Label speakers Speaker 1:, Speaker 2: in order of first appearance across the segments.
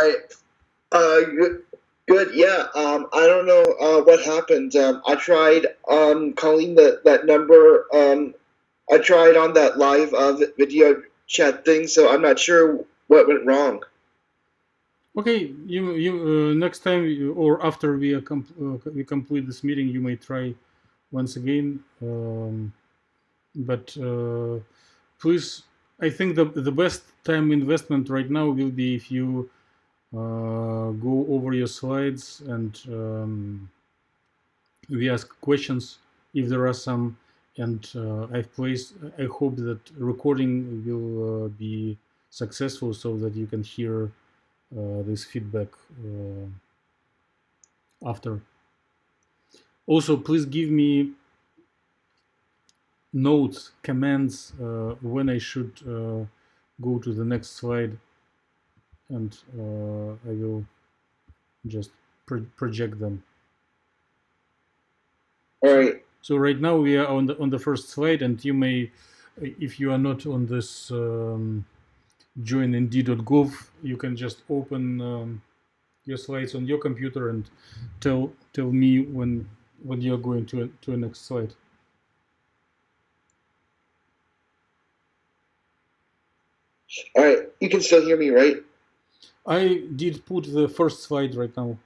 Speaker 1: right. Good. Good. Yeah. I don't know what happened. I tried calling that number. I tried on that live video chat thing, so I'm not sure what went wrong.
Speaker 2: Okay, you next time or after we complete this meeting, you may try once again. But please, I think the best time investment right now will be if you go over your slides and we ask questions if there are some. And I hope that recording will be successful so that you can hear this feedback after. Also, please give me notes, commands when I should go to the next slide, and I will just project them.
Speaker 1: All right.
Speaker 2: So right now we are on the first slide, and you may, if you are not on this joinnd.gov, you can just open your slides on your computer and tell me when you're going to the next slide.
Speaker 1: All right. You can still hear me, right?
Speaker 2: I did put the first slide right now.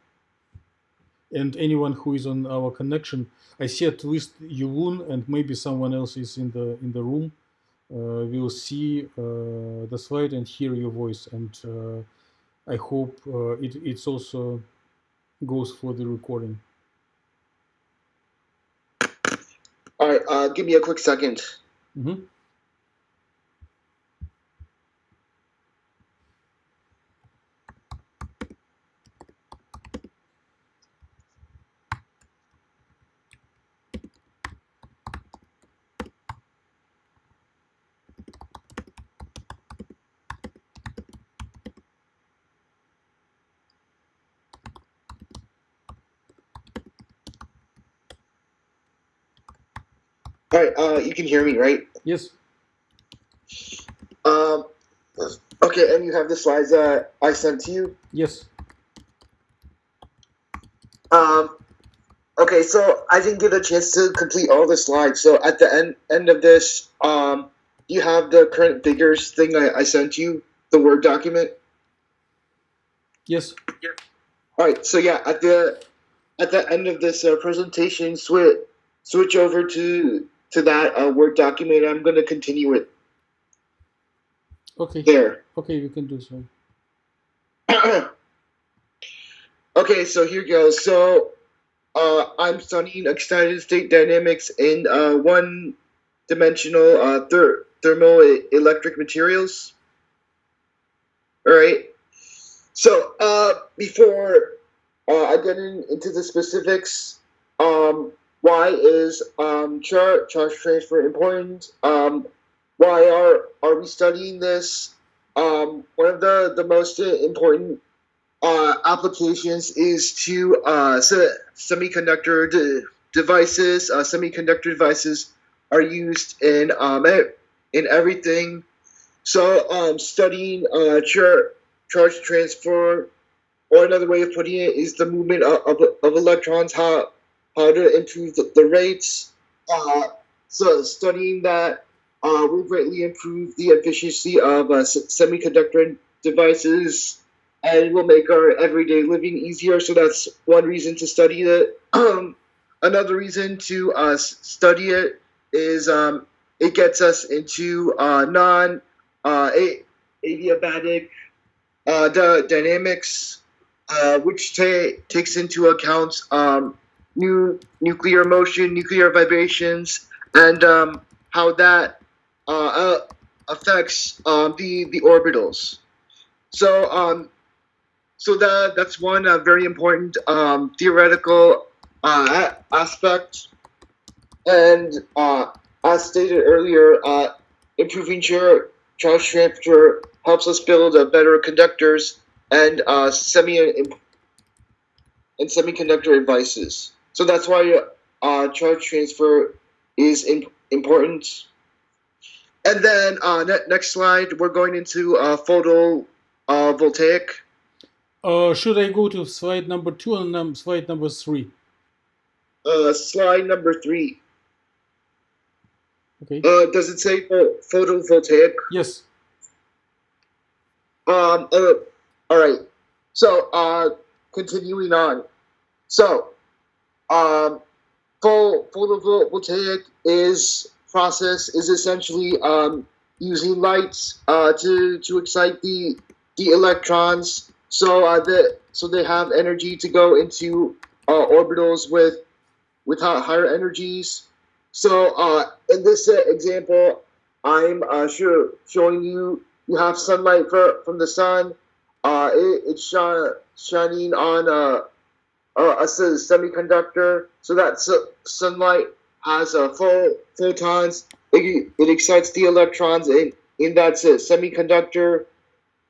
Speaker 2: And anyone who is on our connection, I see at least Yulun and maybe someone else is in the room. Will see the slide and hear your voice, and I hope it's also goes for the recording.
Speaker 1: All right. Give me a quick second.
Speaker 2: Mm-hmm.
Speaker 1: All right. You can hear me, right?
Speaker 2: Yes.
Speaker 1: Okay, and you have the slides that I sent to you?
Speaker 2: Yes.
Speaker 1: Okay, so I didn't get a chance to complete all the slides. So at the end of this, you have the current figures thing I sent you, the Word document?
Speaker 2: Yes.
Speaker 1: All right, so yeah, at the end of this presentation, switch over to that Word document. I'm going to continue it.
Speaker 2: Okay.
Speaker 1: There.
Speaker 2: Okay, we can do so.
Speaker 1: Okay, so here goes. So I'm studying excited state dynamics in one-dimensional thermoelectric materials. All right. So before I get into the specifics, why is charge transfer important? Why are we studying this? One of the most important applications is to semiconductor devices. Semiconductor devices are used in everything. So studying charge transfer, or another way of putting it, is the movement of electrons, how to improve the rates. So studying that will greatly improve the efficiency of semiconductor devices, and will make our everyday living easier. So that's one reason to study it. Another reason to study it is it gets us into non-adiabatic dynamics, which takes into account nuclear motion, nuclear vibrations, and how that affects the orbitals. So that's one very important theoretical aspect. And as stated earlier, improving charge transfer helps us build better conductors and semiconductor devices. So that's why charge transfer is important. And then next slide, we're going into photovoltaic.
Speaker 2: Should I go to slide number 2 and slide number 3?
Speaker 1: Slide number 3.
Speaker 2: Okay.
Speaker 1: Does it say photovoltaic?
Speaker 2: Yes.
Speaker 1: All right. So, continuing on. So, photovoltaic process is essentially using lights to excite the electrons, so they have energy to go into orbitals with higher energies. So in this example, I'm showing you have sunlight from the sun. It's shining on a semiconductor, so that sunlight has photons. It excites the electrons in that semiconductor,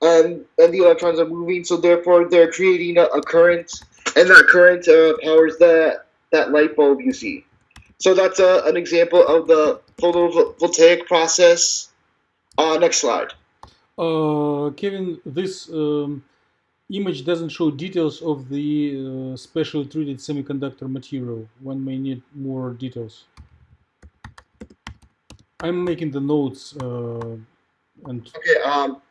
Speaker 1: and the electrons are moving, so therefore they're creating a current, and that current powers that light bulb you see. So that's an example of the photovoltaic process. Next slide.
Speaker 2: Kevin, this image doesn't show details of the special treated semiconductor material. One may need more details. I'm making the notes and
Speaker 1: Okay, I'll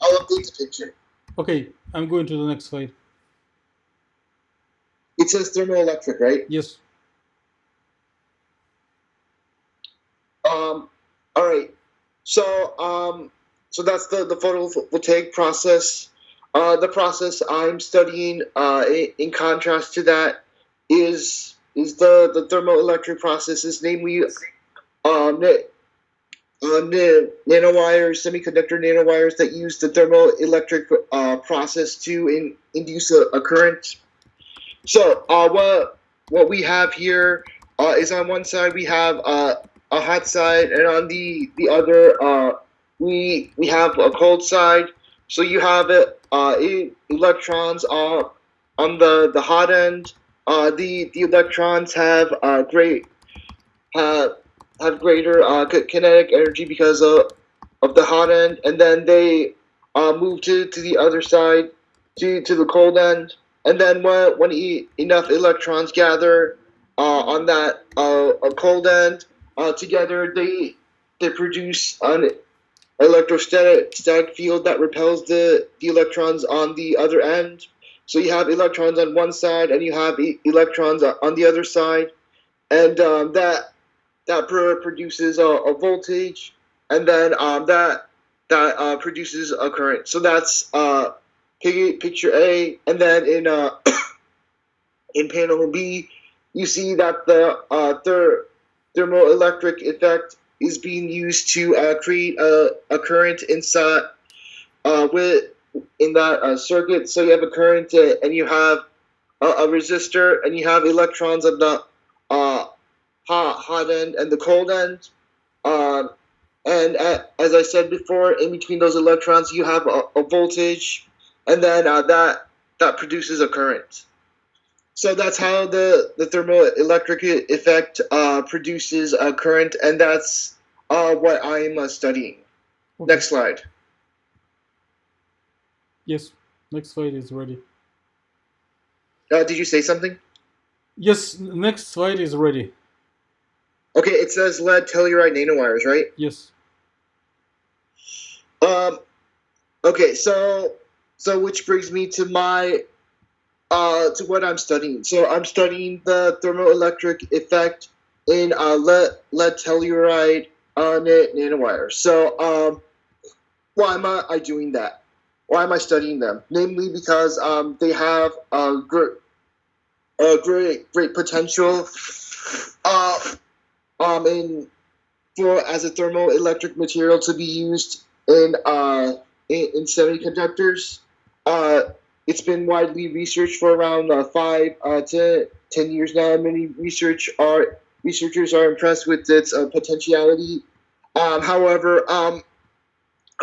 Speaker 1: update the picture.
Speaker 2: okay, I'm going to the next slide.
Speaker 1: It says thermoelectric, right?
Speaker 2: Yes.
Speaker 1: All right. So that's the photovoltaic process. The process I'm studying, in contrast to that, is the thermoelectric processes, namely nanowires, semiconductor nanowires that use the thermoelectric process to induce a current. So what we have here is, on one side we have a hot side, and on the other we have a cold side. So you have electrons on the hot end. The electrons have greater kinetic energy because of the hot end, and then they move to the other side, to the cold end. And then when enough electrons gather on that cold end together, they produce an electrostatic field that repels the electrons on the other end. So you have electrons on one side, and you have electrons on the other side, and that produces a voltage, and then that produces a current. So that's picture A, and then in panel B, you see that the thermoelectric effect is being used to create a current inside in that circuit. So you have a current, and you have a resistor, and you have electrons on the hot end and the cold end. And as I said before, in between those electrons, you have a voltage, and then that produces a current. So that's how the thermoelectric effect produces a current, and that's what I'm studying.
Speaker 2: Okay.
Speaker 1: Next slide.
Speaker 2: Yes. Next slide is ready.
Speaker 1: Did you say something?
Speaker 2: Yes. Next slide is ready.
Speaker 1: Okay, it says lead telluride nanowires, right?
Speaker 2: Yes.
Speaker 1: Okay, so which brings me to my to what I'm studying. So I'm studying the thermoelectric effect in lead telluride nanowires. So why am I doing that? Why am I studying them? Namely because they have great potential as a thermoelectric material to be used in semiconductors. It's been widely researched for around 5 to 10 years now. Many researchers are impressed with its potentiality. However,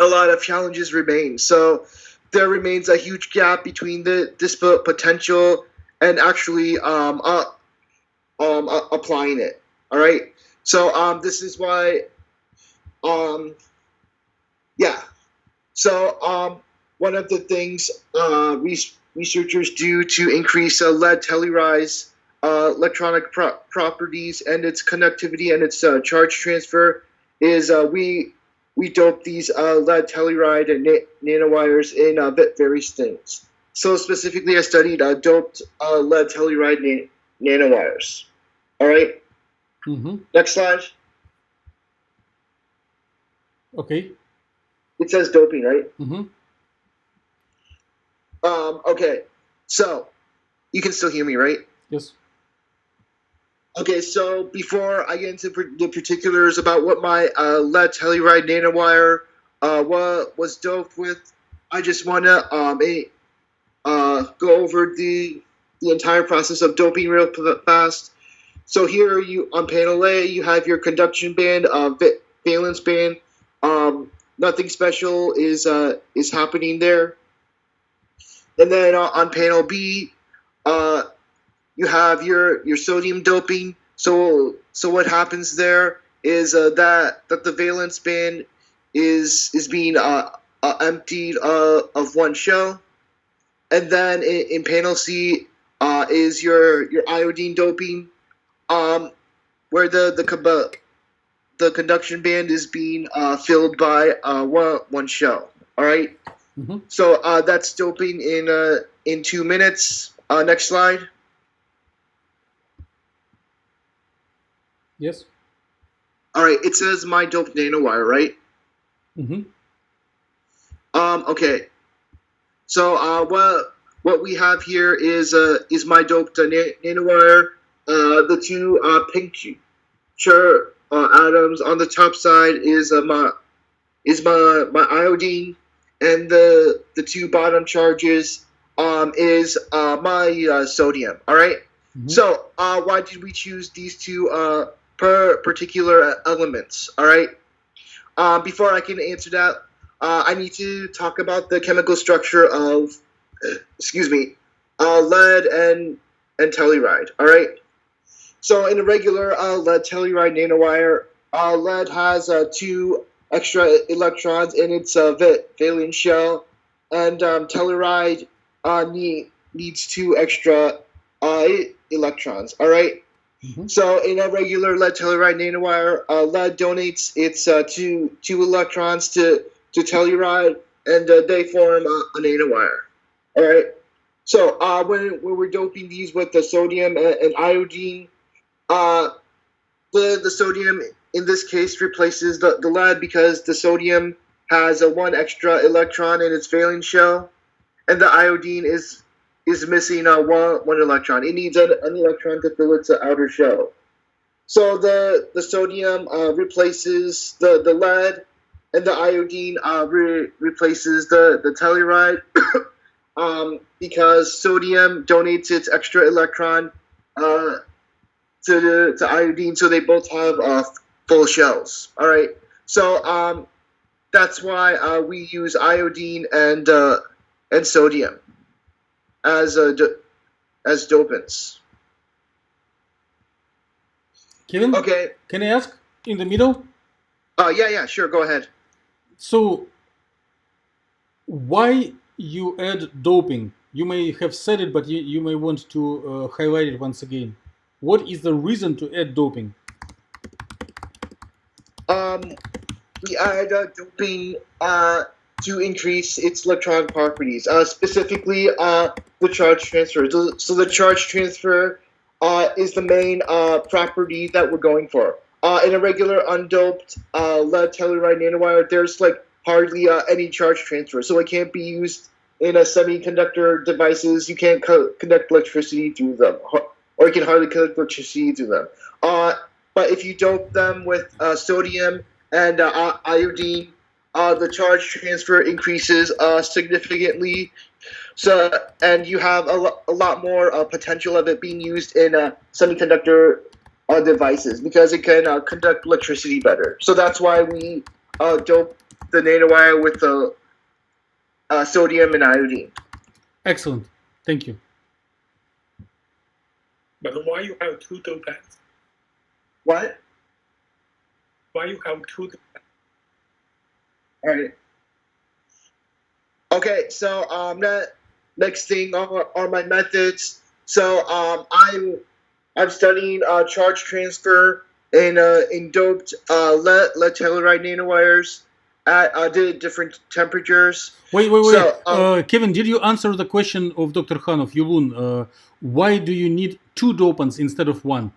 Speaker 1: a lot of challenges remain. So there remains a huge gap between this potential and actually applying it. All right. So this is why. Yeah. So one of the things researchers do to increase lead telluride's electronic properties and its conductivity and its charge transfer is we dope these lead telluride and nanowires in various things. So specifically, I studied doped lead telluride nanowires. All right. Next slide.
Speaker 2: Okay.
Speaker 1: It says doping, right? Okay. So you can still hear me, right?
Speaker 2: Yes.
Speaker 1: Okay, so before I get into the particulars about what my lead telluride nanowire was doped with, I just want to go over the entire process of doping real fast. So here you on panel A, you have your conduction band, valence band. Nothing special is happening there. And then on panel B, you have your sodium doping. So what happens there is that the valence band is being emptied of one shell, and then in panel C is your iodine doping, where the conduction band is being filled by one shell. All right. So that's doping in 2 minutes. Next slide.
Speaker 2: Yes.
Speaker 1: All right. It says my doped nanowire, right? Okay. So what we have here is my doped nanowire. The two pink atoms on the top side is my iodine, and the two bottom charges is my sodium. All right. So why did we choose these two per particular elements? All right. Before I can answer that, I need to talk about the chemical structure of lead and telluride. All right. So in a regular lead telluride nanowire, lead has two extra electrons in its valence shell, and telluride needs two extra electrons. All right. So in a regular lead telluride nanowire, lead donates its two electrons to telluride, and they form a nanowire. All right. So when we're doping these with the sodium and iodine, the sodium in this case replaces the lead because the sodium has one extra electron in its valence shell, and the iodine is missing one electron. It needs an electron to fill its outer shell. So the sodium replaces the lead, and the iodine replaces the telluride because sodium donates its extra electron to iodine, so they both have full shells. All right. So that's why we use iodine and sodium as dopants.
Speaker 2: Kevin,
Speaker 1: okay.
Speaker 2: Can I ask in the middle?
Speaker 1: Yeah, sure. Go ahead.
Speaker 2: So, why you add doping? You may have said it, but you may want to highlight it once again. What is the reason to add doping?
Speaker 1: We add doping to increase its electron properties, specifically the charge transfer. So the charge transfer is the main property that we're going for. In a regular undoped lead telluride nanowire, there's like hardly any charge transfer, so it can't be used in a semiconductor devices. You can't conduct electricity through them, or you can hardly conduct electricity through them. But if you dope them with sodium and iodine, the charge transfer increases significantly. So, and you have a lot more potential of it being used in semiconductor devices because it can conduct electricity better. So that's why we dope the nanowire with sodium and iodine.
Speaker 2: Excellent. Thank you.
Speaker 3: But why you have two dopants?
Speaker 1: What?
Speaker 3: Why you have two dopants?
Speaker 1: All right. Okay, so next thing are my methods. So I'm studying charge transfer in doped lead telluride nanowires at different temperatures.
Speaker 2: Wait.
Speaker 1: So
Speaker 2: Kevin, did you answer the question of Dr. Khanov, Yulun? Why do you need two dopants instead of one?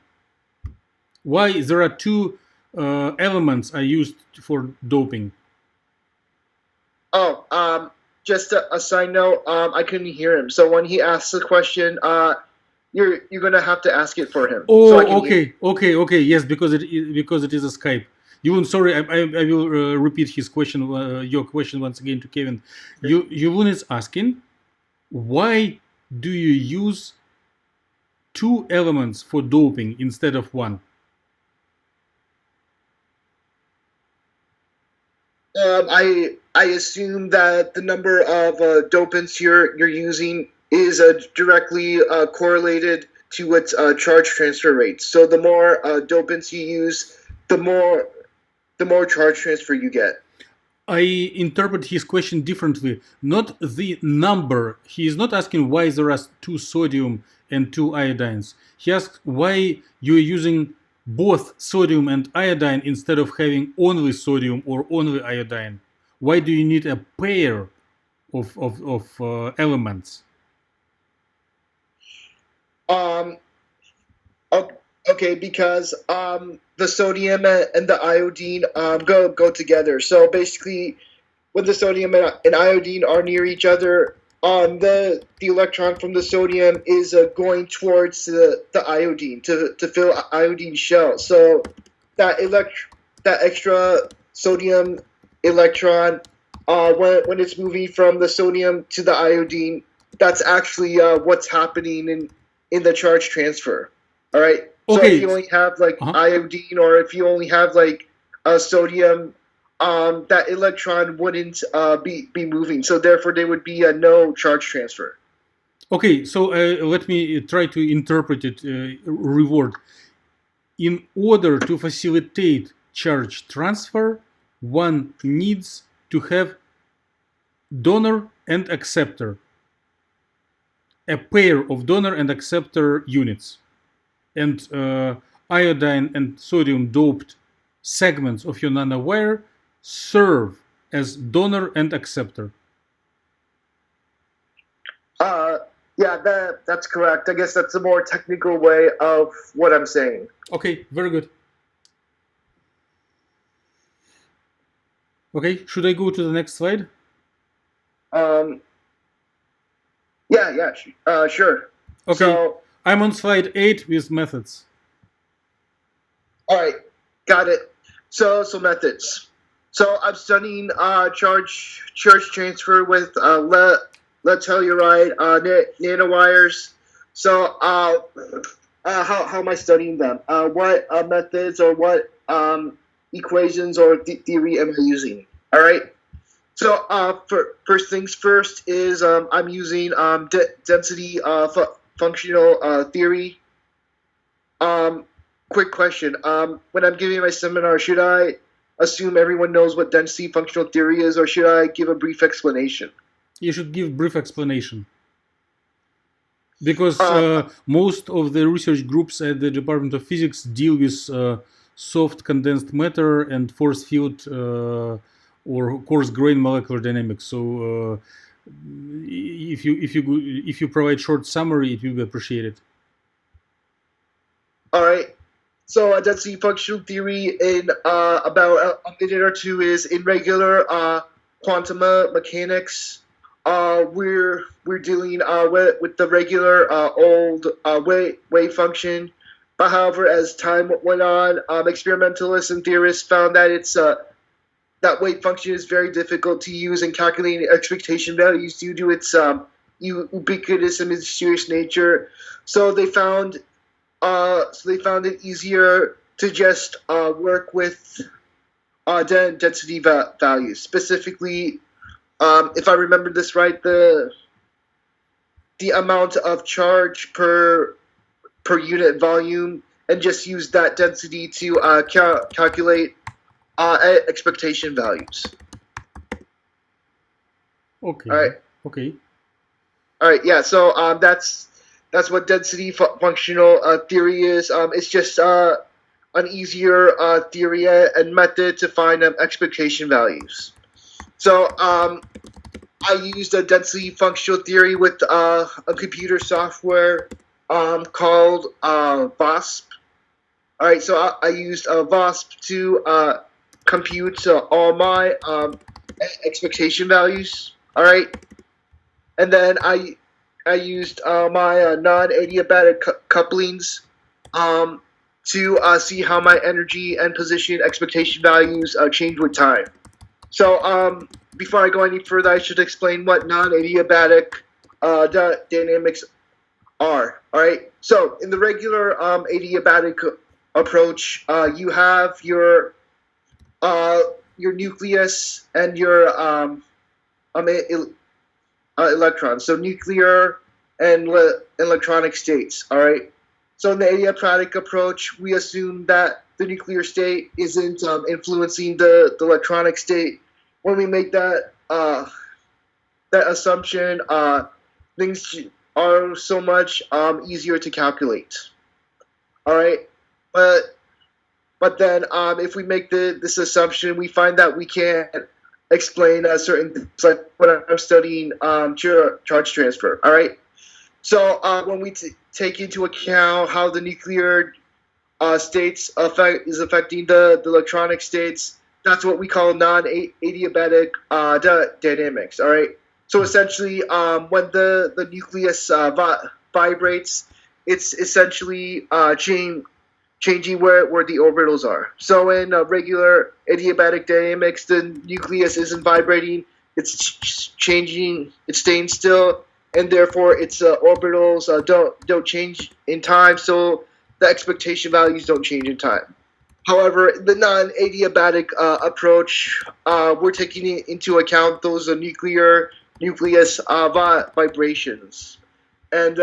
Speaker 2: Why there are two elements are used for doping?
Speaker 1: Just a side note, I couldn't hear him. So when he asks the question, you're gonna have to ask it for him. So I
Speaker 2: Oh,
Speaker 1: can
Speaker 2: okay. Yes, because it is a Skype. Yulun, sorry, I will repeat his question, your question once again to Kevin. Yulun is asking, why do you use two elements for doping instead of one?
Speaker 1: I assume that the number of dopants you're using is directly correlated to its charge transfer rate. So the more dopants you use, the more charge transfer you get.
Speaker 2: I interpret his question differently. Not the number. He is not asking why there are two sodium and two iodines. He asks why you are using both sodium and iodine instead of having only sodium or only iodine. Why do you need a pair of elements?
Speaker 1: Okay, because the sodium and the iodine go together. So basically, when the sodium and iodine are near each other, the electron from the sodium is going towards the iodine to fill iodine shell. So that extra sodium electron, when it's moving from the sodium to the iodine, that's actually what's happening in the charge transfer. All right. So
Speaker 2: Okay.
Speaker 1: if you only have like iodine, or if you only have like sodium, that electron wouldn't be moving. So therefore, there would be no charge transfer.
Speaker 2: Okay, so let me try to interpret it, reward. In order to facilitate charge transfer, one needs to have donor and acceptor, a pair of donor and acceptor units. And iodine and sodium doped segments of your nanowire serve as donor and acceptor.
Speaker 1: Yeah, that's correct. I guess that's a more technical way of what I'm saying.
Speaker 2: Okay, very good. Okay, should I go to the next slide?
Speaker 1: Yeah, sure.
Speaker 2: Okay, so, I'm on slide 8 with methods.
Speaker 1: All right, got it. So methods. So I'm studying charge transfer with lead telluride nanowires. So how am I studying them? What methods or what equations or theory am I using? All right. So first things first is I'm using density functional theory. Quick question. When I'm giving my seminar, should I assume everyone knows what density functional theory is, or should I give a brief explanation?
Speaker 2: You should give brief explanation. Because most of the research groups at the Department of Physics deal with soft condensed matter and force field or coarse-grained molecular dynamics. So if you provide short summary, it will be appreciated.
Speaker 1: All right. So density functional theory in about a minute or two is in regular quantum mechanics. We're dealing with the regular old wave function. But however, as time went on, experimentalists and theorists found that it's that wave function is very difficult to use in calculating expectation values due to its ubiquitous and mysterious nature. So they found it easier to just work with density values. Specifically, if I remember this right, the amount of charge per unit volume, and just use that density to calculate expectation values.
Speaker 2: Okay.
Speaker 1: All right.
Speaker 2: Okay.
Speaker 1: All right, yeah. So that's what density functional theory is. It's just an easier theory and method to find expectation values. So I used a density functional theory with a computer software called VOSP. All right, so I used VOSP to compute all my expectation values. All right, and then I used my non-adiabatic couplings to see how my energy and position expectation values change with time. So before I go any further, I should explain what non-adiabatic dynamics are. All right. So in the regular adiabatic approach, you have your nucleus and your electrons. So nuclear and electronic states. All right. So in the adiabatic approach, we assume that the nuclear state isn't influencing the electronic state. When we make that that assumption, things are so much easier to calculate. All right, but then if we make this assumption, we find that we can't explain certain things, like when I'm studying charge transfer. All right, so when we take into account how the nuclear states is affecting the electronic states, that's what we call non-adiabatic dynamics. All right. So essentially, when the nucleus vibrates, it's essentially changing where the orbitals are. So in regular adiabatic dynamics, the nucleus isn't vibrating; it's changing, it's staying still, and therefore its orbitals don't change in time. So the expectation values don't change in time. However, the non-adiabatic approach, we're taking into account those nucleus vibrations, and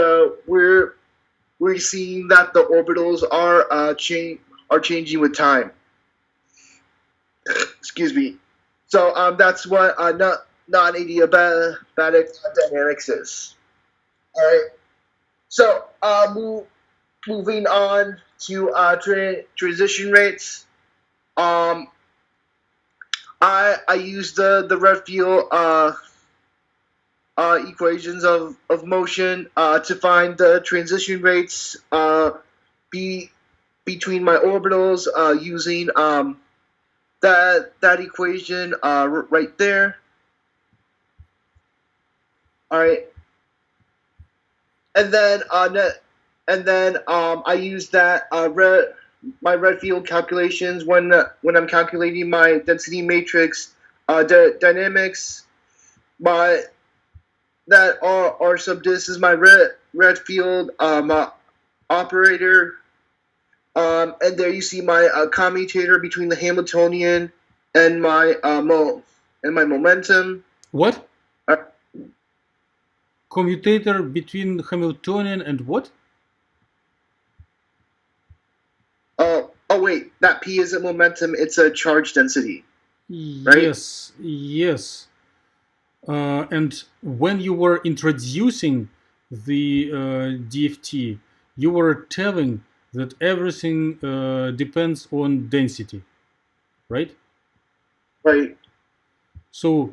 Speaker 1: we're seeing that the orbitals are changing with time. Excuse me. So that's what non-adiabatic dynamics is. All right. So moving on to transition rates. I use the Redfield equations of motion to find the transition rates between my orbitals using that equation right there. All right, and then I use that my Redfield calculations when I'm calculating my density matrix dynamics. That R sub dis is my Redfield operator, and there you see my commutator between the Hamiltonian and my momentum.
Speaker 2: What? Commutator between Hamiltonian and what?
Speaker 1: Oh wait, that P isn't momentum; it's a charge density. Right?
Speaker 2: Yes. And when you were introducing the DFT, you were telling that everything depends on density, right?
Speaker 1: Right.
Speaker 2: So,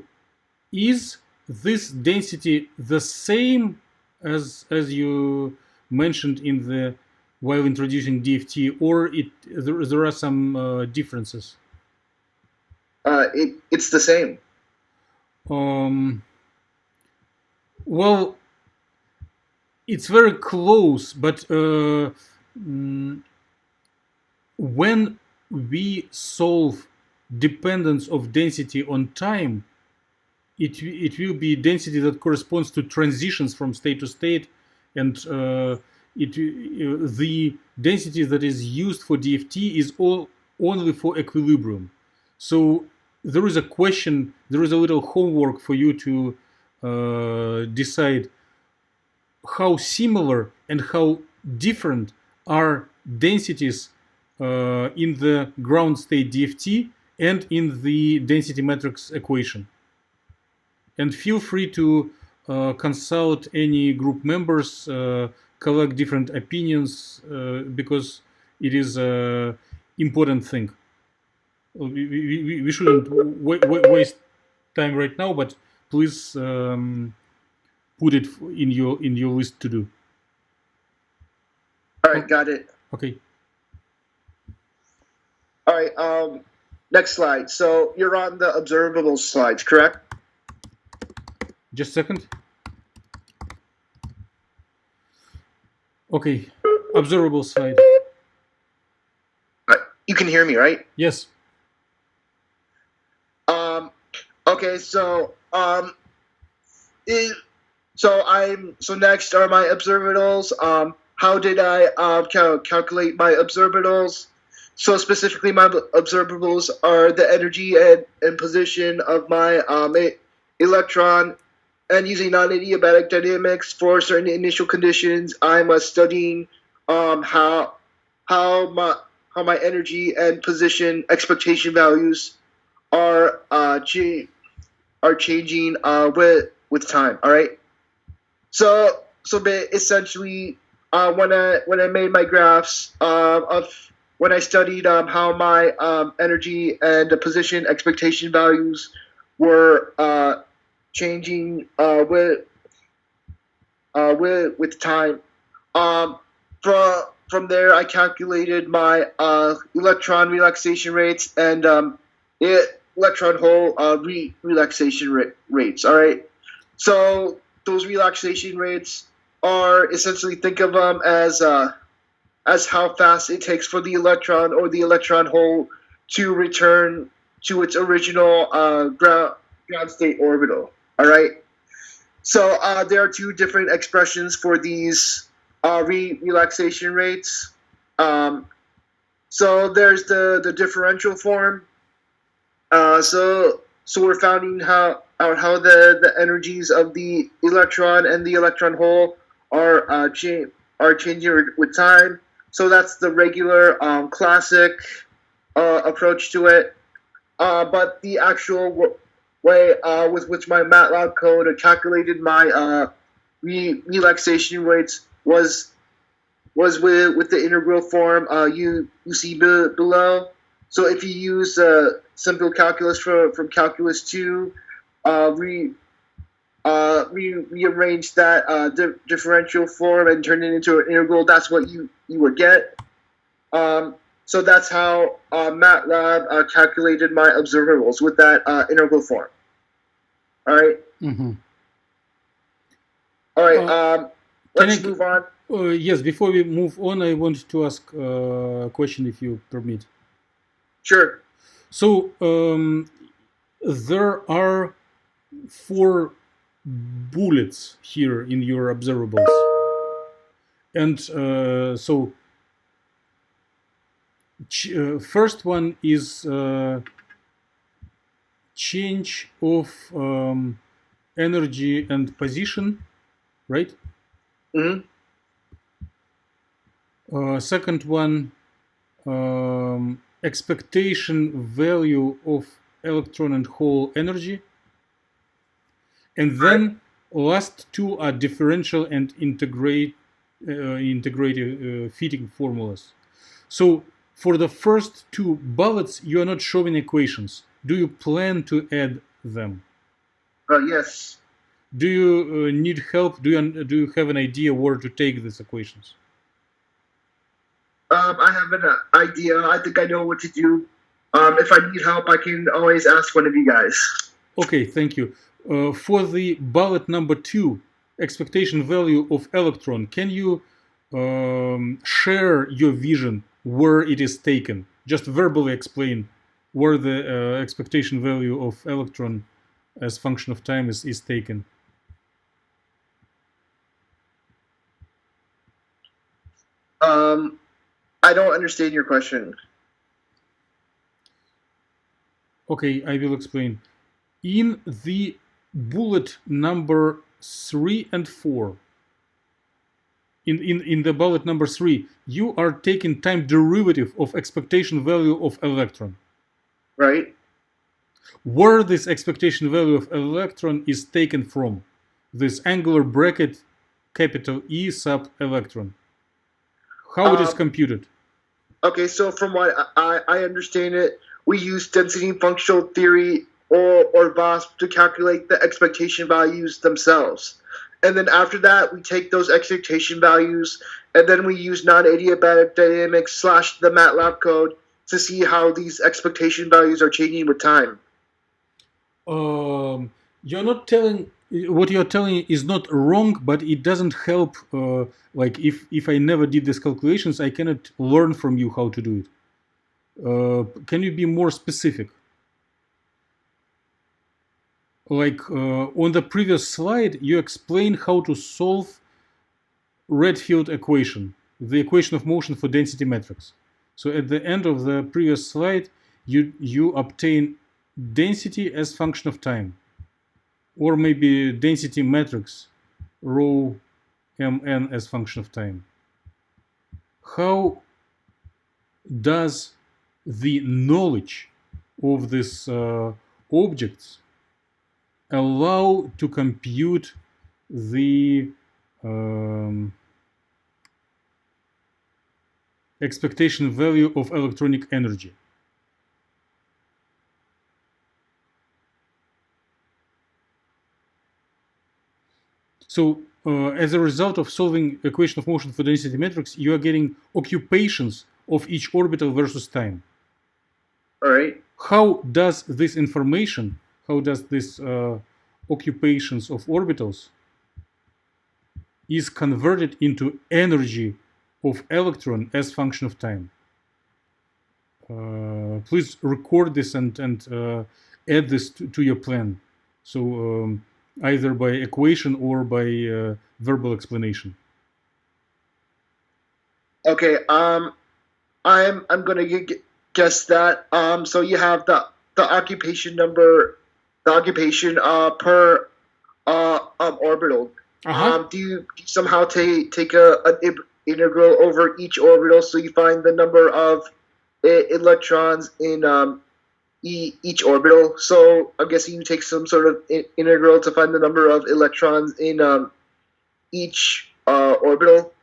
Speaker 2: is this density the same as you mentioned in the while introducing DFT, or there are some differences?
Speaker 1: It's the same.
Speaker 2: Well, it's very close, but when we solve dependence of density on time, it will be density that corresponds to transitions from state to state, and the density that is used for DFT is only for equilibrium. So there is a question, there is a little homework for you to decide how similar and how different are densities in the ground state DFT and in the density matrix equation. And feel free to consult any group members, collect different opinions, because it is an important thing. We shouldn't waste time right now, but please put it in your list to do.
Speaker 1: All right, got it.
Speaker 2: Okay.
Speaker 1: All right. Next slide. So you're on the observable slides, correct?
Speaker 2: Just a second. Okay. Observable slide.
Speaker 1: You can hear me, right?
Speaker 2: Yes.
Speaker 1: Okay. So next are my observitals. How did I calculate my observitals? So specifically, my observables are the energy and position of my electron, and using non-adiabatic dynamics for certain initial conditions, I'm studying how my energy and position expectation values are changing with time. All right. So essentially, when I made my graphs of when I studied how my energy and the position expectation values were changing with time. From there, I calculated my electron relaxation rates and electron hole relaxation rates. All right. So those relaxation rates are essentially, think of them as how fast it takes for the electron or the electron hole to return to its original ground state orbital. All right. So there are two different expressions for these relaxation rates. So there's the differential form. So we're finding out how the energies of the electron and the electron hole are changing with time. So that's the regular classic approach to it. But the actual way with which my MATLAB code calculated my relaxation rates was with the integral form you see below. So if you use simple calculus from calculus 2, rearrange that differential form and turn it into an integral, that's what you would get. So that's how MATLAB calculated my observables with that integral form. All right.
Speaker 2: Mm-hmm.
Speaker 1: All right. Let's move on.
Speaker 2: Yes. Before we move on, I want to ask a question, if you permit.
Speaker 1: Sure.
Speaker 2: So there are 4 bullets here in your observables, and so first one is change of energy and position, right?
Speaker 1: Mm-hmm.
Speaker 2: Second one, expectation value of electron and hole energy, and then last 2 are differential and integrated fitting formulas. So for the first 2 bullets, you are not showing equations. Do you plan to add them?
Speaker 1: Yes.
Speaker 2: Do you need help? Do you have an idea where to take these equations?
Speaker 1: I have an idea. I think I know what to do. If I need help, I can always ask one of you guys.
Speaker 2: Okay, thank you. For the bullet number 2, expectation value of electron, can you share your vision where it is taken? Just verbally explain where the expectation value of electron as function of time is taken.
Speaker 1: I don't understand your question.
Speaker 2: Okay, I will explain. In the bullet number 3 and 4, in the bullet number 3, you are taking time derivative of expectation value of electron.
Speaker 1: Right.
Speaker 2: Where this expectation value of electron is taken from? this angular bracket capital E sub electron? How it is computed?
Speaker 1: Okay, so from what I understand it, we use density functional theory or VOSP to calculate the expectation values themselves. And then after that, we take those expectation values and then we use non-adiabatic dynamics / the MATLAB code to see how these expectation values are changing with time.
Speaker 2: You're not telling what you're telling is not wrong, but it doesn't help. Like if I never did these calculations, I cannot learn from you how to do it. Can you be more specific? Like on the previous slide, you explained how to solve Redfield equation, the equation of motion for density matrix. So at the end of the previous slide, you obtain density as function of time, or maybe density matrix rho mn as function of time. How does the knowledge of these objects allow to compute the expectation value of electronic energy? So as a result of solving equation of motion for density matrix, you are getting occupations of each orbital versus time.
Speaker 1: All right.
Speaker 2: How does this information, how does this occupations of orbitals is converted into energy of electron as function of time? Please record this and add this to your plan. So either by equation or by verbal explanation.
Speaker 1: Okay. I'm gonna guess that. So you have the occupation number, the occupation per orbital. Do you somehow take an integral over each orbital so you find the number of electrons in each orbital? So I'm guessing you take some sort of integral to find the number of electrons in each orbital.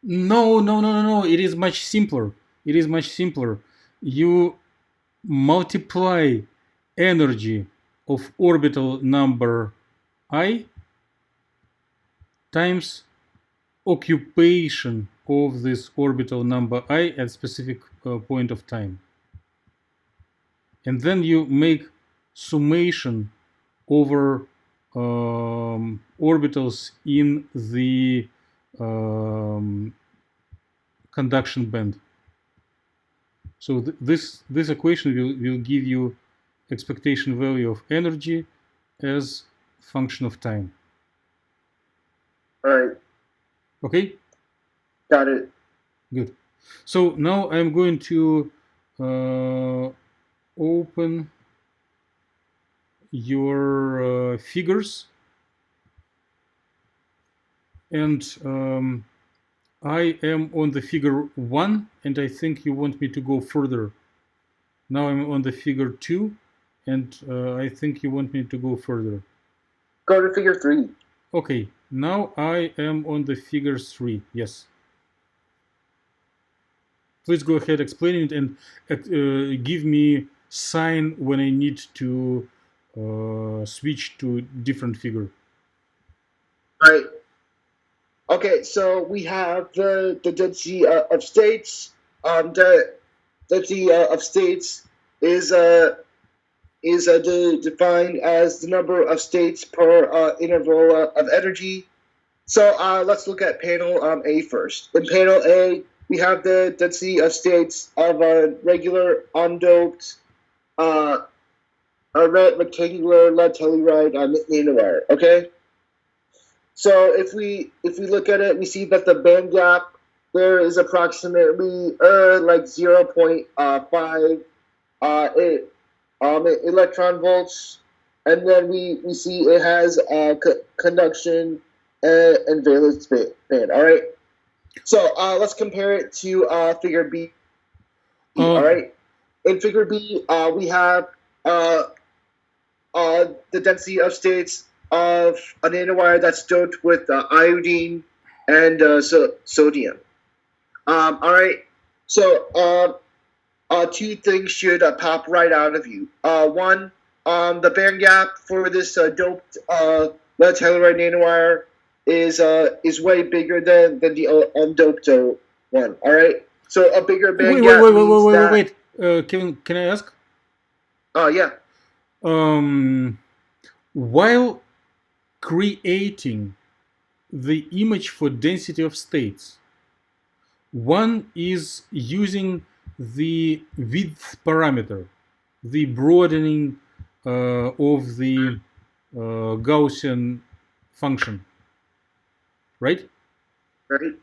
Speaker 2: No. It is much simpler. You multiply energy of orbital number I times occupation of this orbital number I at specific point of time. And then you make summation over orbitals in the conduction band. So this equation will give you expectation value of energy as function of time.
Speaker 1: All right.
Speaker 2: Okay?
Speaker 1: Got it.
Speaker 2: Good. So now I'm going to open your figures, and I am on the figure 1, and I think you want me to go further. Now I'm on the figure 2, and I think you want me to go further.
Speaker 1: Go to figure 3.
Speaker 2: Okay, now I am on the figure 3, yes. Please go ahead, explain it, and give me sign when I need to switch to different figure.
Speaker 1: All right. Okay, so we have the density of states. The density of states is defined as the number of states per interval of energy. So let's look at panel A first. In panel A, we have the density of states of a regular undoped rectangular lead telluride nanowire. Okay. So if we look at it, we see that the band gap there is approximately like 0.5 electron volts, and then we see it has conduction and valence band. All right. So let's compare it to figure B. All right. In figure B, we have the density of states of a nanowire that's doped with iodine and sodium. All right. So two things should pop right out of you. One, the band gap for this doped lead telluride nanowire is way bigger than the undoped one. All right. So a bigger band gap means that.
Speaker 2: Wait. Kevin, can I ask?
Speaker 1: Oh yeah.
Speaker 2: While creating the image for density of states, one is using the width parameter, the broadening of the Gaussian function, right?
Speaker 1: Right.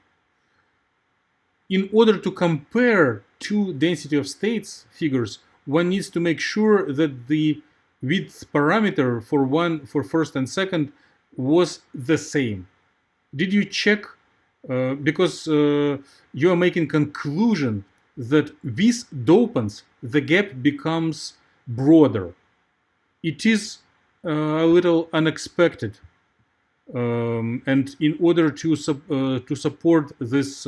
Speaker 2: In order to compare two density of states figures, one needs to make sure that the width parameter for first and second was the same. Did you check? Because you are making conclusion that with dopants the gap becomes broader. It is a little unexpected, and in order to support this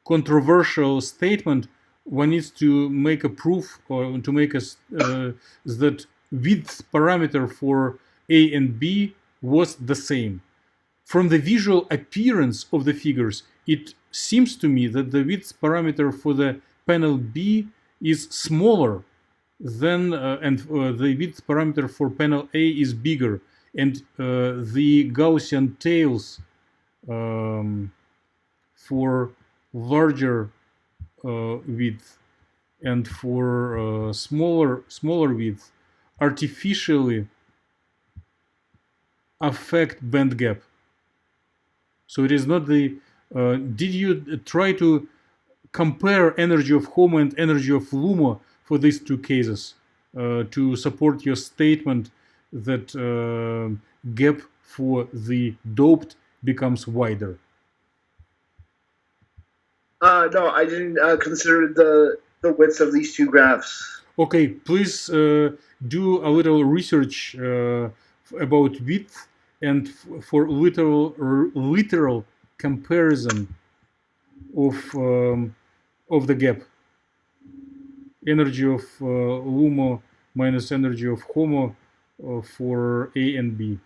Speaker 2: controversial statement, one needs to make a proof or to make that width parameter for A and B was the same. From the visual appearance of the figures, it seems to me that the width parameter for the panel B is smaller than, and the width parameter for panel A is bigger, and the Gaussian tails for larger width and for smaller width artificially affect band gap. So it is not the. Did you try to compare energy of HOMO and energy of LUMO for these two cases to support your statement that gap for the doped becomes wider?
Speaker 1: No, I didn't consider the width of these two graphs.
Speaker 2: Okay, please do a little research about width and for literal comparison of the gap. Energy of LUMO minus energy of HOMO for A and B.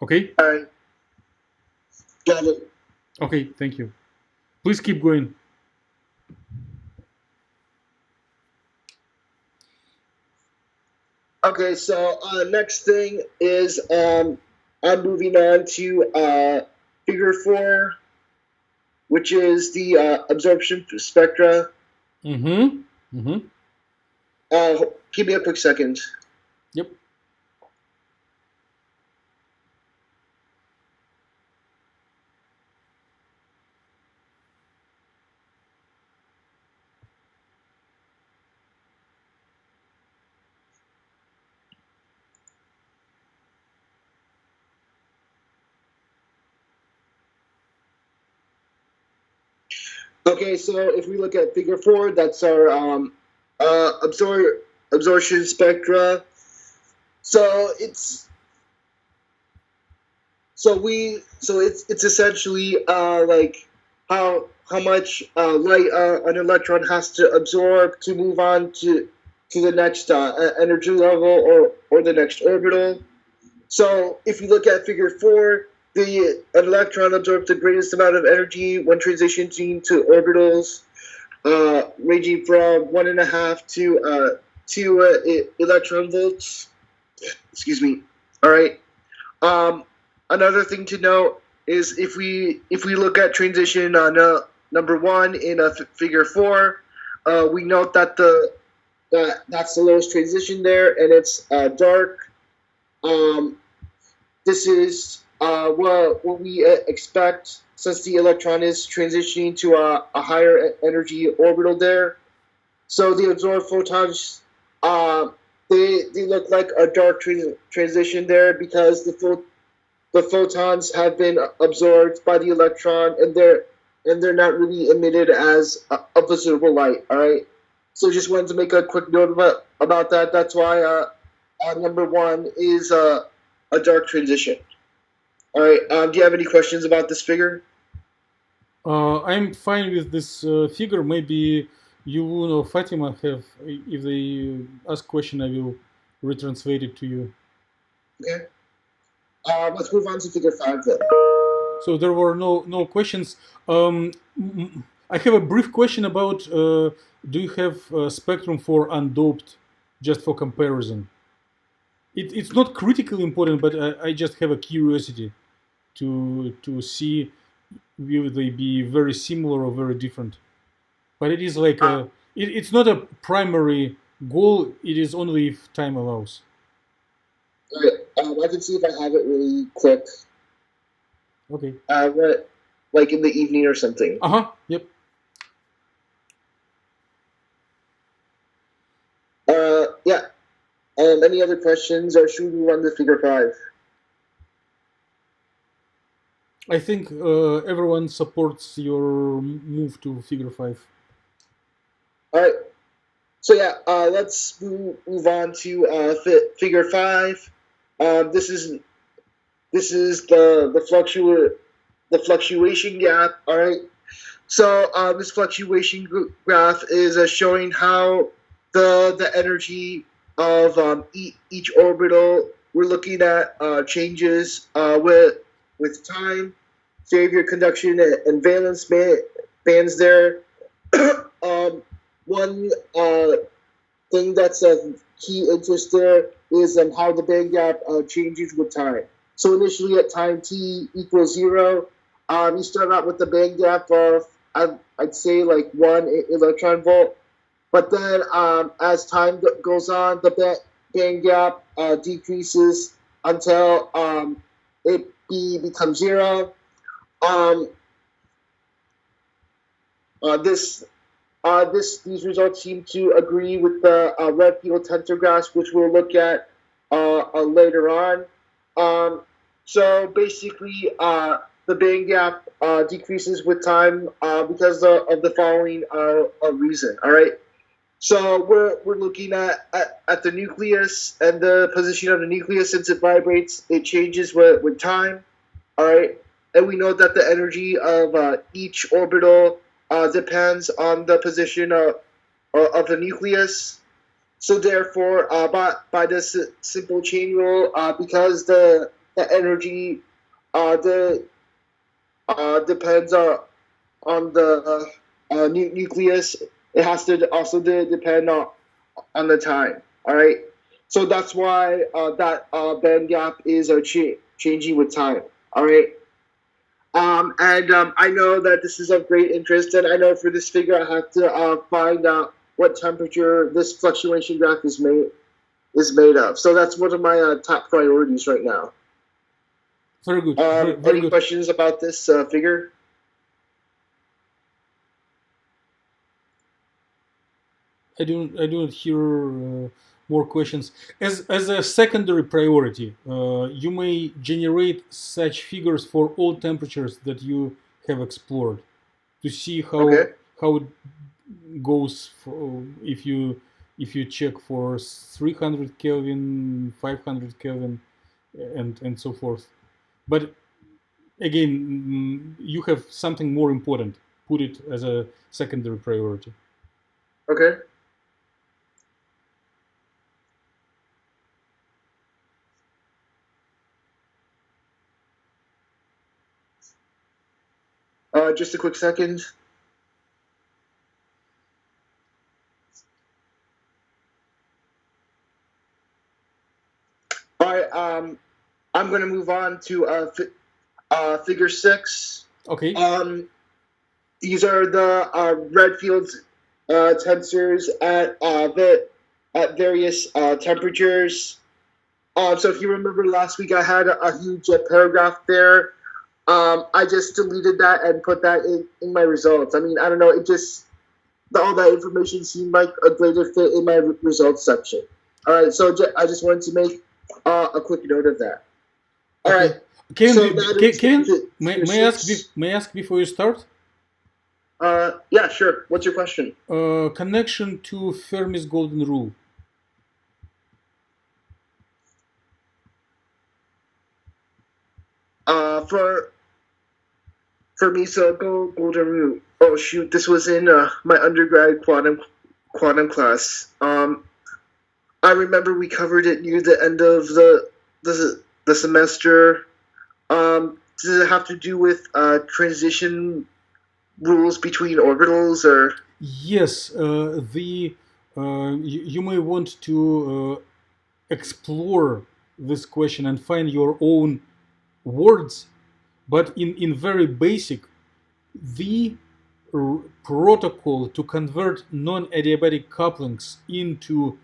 Speaker 2: Okay?
Speaker 1: All right. Got it.
Speaker 2: Okay, thank you. Please keep going.
Speaker 1: Okay, so next thing is I'm moving on to figure 4, which is the absorption spectra.
Speaker 2: Mm-hmm.
Speaker 1: Give me a quick second.
Speaker 2: Yep.
Speaker 1: Okay, so if we look at figure 4, that's our absorption spectra. So it's essentially like how much light an electron has to absorb to move on to the next energy level or the next orbital. So if you look at figure 4, an electron absorbs the greatest amount of energy when transitioning to orbitals, ranging from 1.5 to 2 electron volts. Excuse me. All right. Another thing to note is if we look at transition on number 1 in figure 4, we note that that's the lowest transition there, and it's dark. This is what we expect since the electron is transitioning to a higher energy orbital there. So the absorbed photons, they look like a dark transition there because the photons have been absorbed by the electron, and they're not really emitted as a visible light. All right. So just wanted to make a quick note about that. That's why number one is a dark transition. All right. Do you have any questions about this figure?
Speaker 2: I'm fine with this figure. Maybe you or Fatima have. If they ask question, I will retranslate it to you.
Speaker 1: Okay. Let's move on to figure 5 then.
Speaker 2: So there were no questions. I have a brief question about. Do you have a spectrum for undoped, just for comparison? It's not critically important, but I just have a curiosity to see will they be very similar or very different. But it is like it's not a primary goal. It is only if time allows.
Speaker 1: All right. I can see if I have it really quick.
Speaker 2: Okay.
Speaker 1: Like in the evening or something.
Speaker 2: Yep.
Speaker 1: Yeah. Any other questions, or should we run the figure 5?
Speaker 2: I think everyone supports your move to figure 5.
Speaker 1: All right. So yeah, let's move on to figure 5. This is the fluctuation gap. All right. So this fluctuation graph is showing how the energy of each orbital. We're looking at changes with time. Save your conduction and valence bands there. One thing that's of key interest there is how the band gap changes with time. So initially at time t equals 0, you start out with the band gap of, I'd say, like 1 electron volt. But then as time goes on, the band gap decreases until it becomes 0. These results seem to agree with the Redfield tensor graphs, which we'll look at later on. So basically, the band gap decreases with time because of the following reason. All right. So we're looking at the nucleus and the position of the nucleus. Since it vibrates, it changes with time. All right. And we know that the energy of each orbital depends on the position of the nucleus. So therefore, by this simple chain rule, because the energy depends on the nucleus, it has to also depend on the time. All right. So that's why that band gap is changing with time. All right. I know that this is of great interest, and I know for this figure I have to find out what temperature this fluctuation graph is made of. So that's one of my top priorities right now.
Speaker 2: Very good.
Speaker 1: Any questions about this figure?
Speaker 2: I don't hear more questions. As a secondary priority, you may generate such figures for all temperatures that you have explored to see how it goes if you check for 300 Kelvin, 500 Kelvin, and so forth. But again, you have something more important. Put it as a secondary priority.
Speaker 1: Okay. Just a quick second. All right. I'm going to move on to figure 6.
Speaker 2: Okay.
Speaker 1: These are the Redfield tensors at various temperatures. So if you remember last week, I had a huge paragraph there. I just deleted that and put that in my results. I mean, I don't know. It just all that information seemed like a greater fit in my results section. All right. So I just wanted to make a quick note of that. All right.
Speaker 2: Kevin, may I ask before you start?
Speaker 1: Yeah, sure. What's your question?
Speaker 2: Connection to Fermi's golden rule.
Speaker 1: For me, so golden rule. Oh shoot, this was in my undergrad quantum class. I remember we covered it near the end of the semester. Does it have to do with transition rules between orbitals, or?
Speaker 2: Yes, you may want to explore this question and find your own words, but in very basic, the protocol to convert non-adiabatic couplings into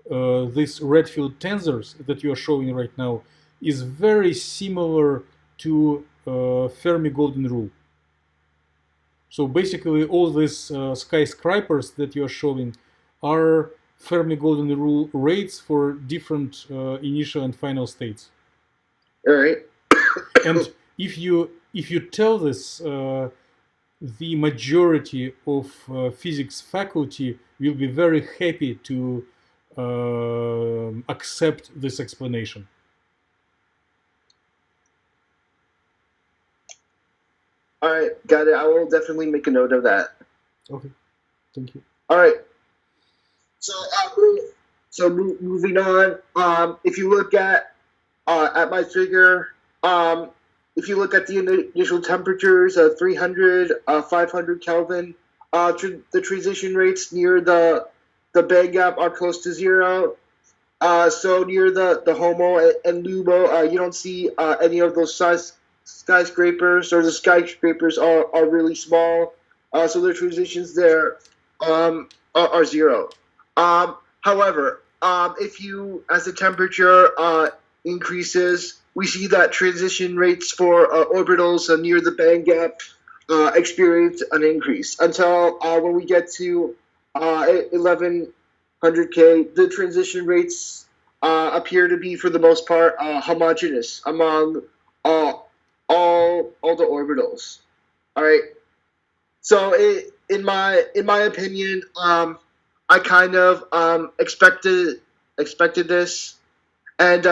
Speaker 2: these Redfield tensors that you are showing right now is very similar to Fermi golden rule. So basically, all these skyscrapers that you are showing are Fermi golden rule rates for different initial and final states.
Speaker 1: All right.
Speaker 2: And if you tell this, the majority of physics faculty will be very happy to accept this explanation.
Speaker 1: All right, got it. I will definitely make a note of that.
Speaker 2: Okay, thank you.
Speaker 1: All right. So, moving on. If you look at my figure, if you look at the initial temperatures, 300, 500 Kelvin, the transition rates near the band gap are close to zero. So near the HOMO and LUMO, you don't see any of those skyscrapers, or the skyscrapers are really small. So the transitions there are zero. However, if you, as the temperature increases, we see that transition rates for orbitals near the band gap experience an increase until when we get to 1100K, the transition rates appear to be, for the most part, homogeneous among all the orbitals. All right. So in my opinion, I kind of expected this, and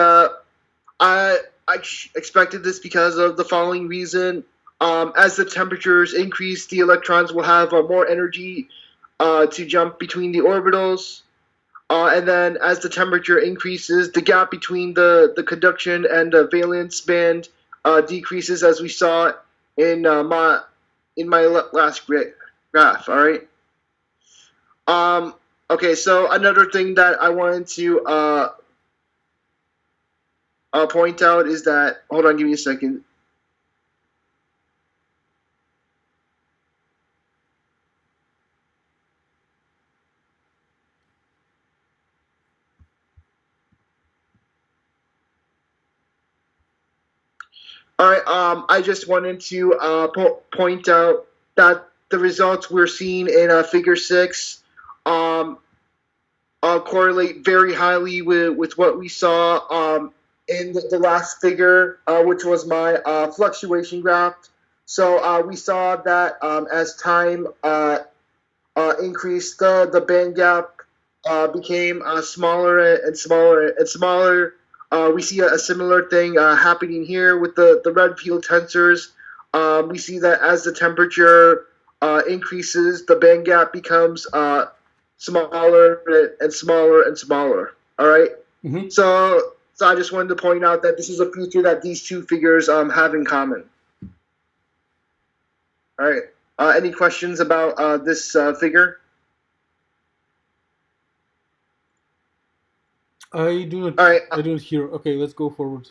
Speaker 1: I expected this because of the following reason. As the temperatures increase, the electrons will have more energy to jump between the orbitals. And then as the temperature increases, the gap between the conduction and the valence band decreases, as we saw in my last graph. All right. Okay, so another thing that I wanted to point out is that, hold on, give me a second. All right, I just wanted to point out that the results we're seeing in Figure 6 correlate very highly with what we saw in the last figure, which was my fluctuation graph. So we saw that as time increased, the band gap became smaller and smaller and smaller. We see a similar thing happening here with the Redfield tensors. We see that as the temperature increases, the band gap becomes smaller and smaller and smaller. All right.
Speaker 2: Mm-hmm.
Speaker 1: So I just wanted to point out that this is a feature that these two figures have in common. All right. Any questions about this figure?
Speaker 2: I do not.
Speaker 1: All right.
Speaker 2: I don't hear. Okay, let's go forward.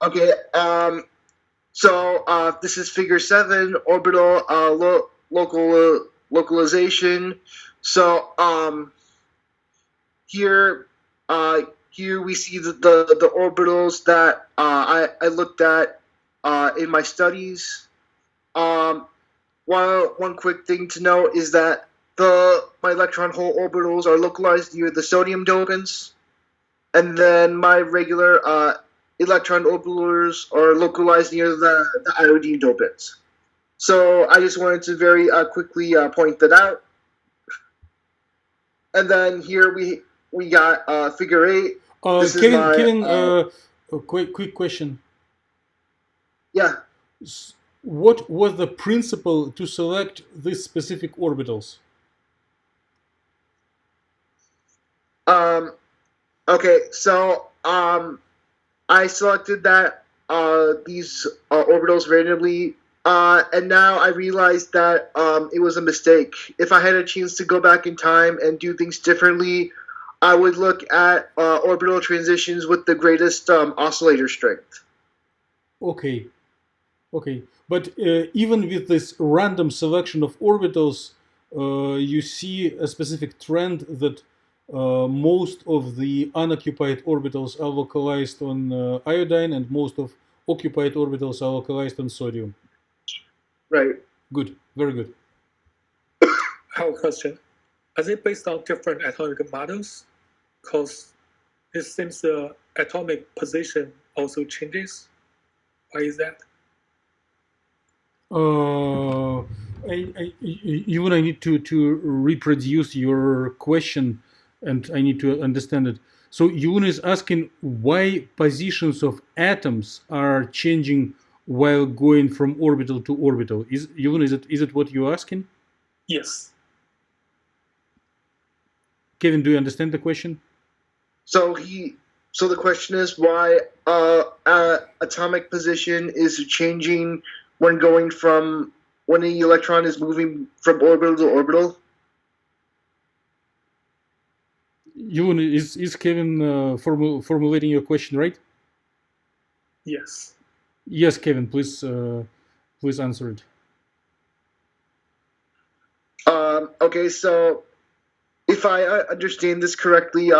Speaker 1: Okay. So this is Figure 7, orbital localization. So here we see the orbitals that I looked at in my studies. One quick thing to note is that my electron hole orbitals are localized near the sodium dopants, and then my regular electron orbitals are localized near the iodine dopants. So I just wanted to very quickly point that out. And then here we got figure 8. This is
Speaker 2: Kevin,
Speaker 1: my
Speaker 2: Kevin, a quick question.
Speaker 1: yeah.
Speaker 2: What was the principle to select these specific orbitals?
Speaker 1: Okay, so I selected that these orbitals randomly, and now I realized that it was a mistake. If I had a chance to go back in time and do things differently, I would look at orbital transitions with the greatest oscillator strength.
Speaker 2: Okay, okay. But even with this random selection of orbitals, you see a specific trend that most of the unoccupied orbitals are localized on iodine and most of occupied orbitals are localized on sodium.
Speaker 1: Right.
Speaker 2: Good, very good.
Speaker 3: I have a question. Are they based on different atomic models? Because it seems the atomic position also changes. Why is that?
Speaker 2: Even I need to reproduce your question, and I need to understand it. So Yun is asking why positions of atoms are changing while going from orbital to orbital. Is Yun, is it what you're asking?
Speaker 3: Yes.
Speaker 2: Kevin, do you understand the question?
Speaker 1: So the question is why atomic position is changing when going from when the electron is moving from orbital to orbital.
Speaker 2: Yun, is Kevin formulating your question right?
Speaker 3: Yes.
Speaker 2: Yes, Kevin, please answer it.
Speaker 1: Okay, so if I understand this correctly,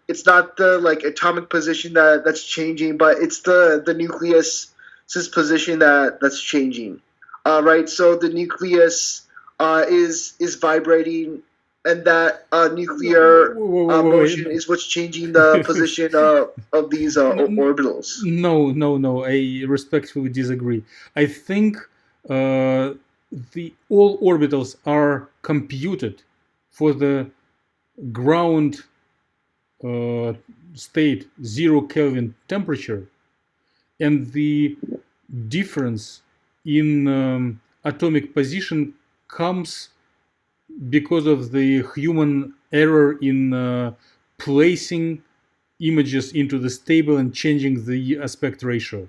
Speaker 1: it's not the like atomic position that's changing, but it's the nucleus's position that's changing. Right. So the nucleus is vibrating, and that nuclear motion
Speaker 2: Wait.
Speaker 1: is what's changing the position of these orbitals.
Speaker 2: No. I respectfully disagree. I think the all orbitals are computed for the ground state 0 Kelvin temperature, and the difference in atomic position comes because of the human error in placing images into the stable and changing the aspect ratio.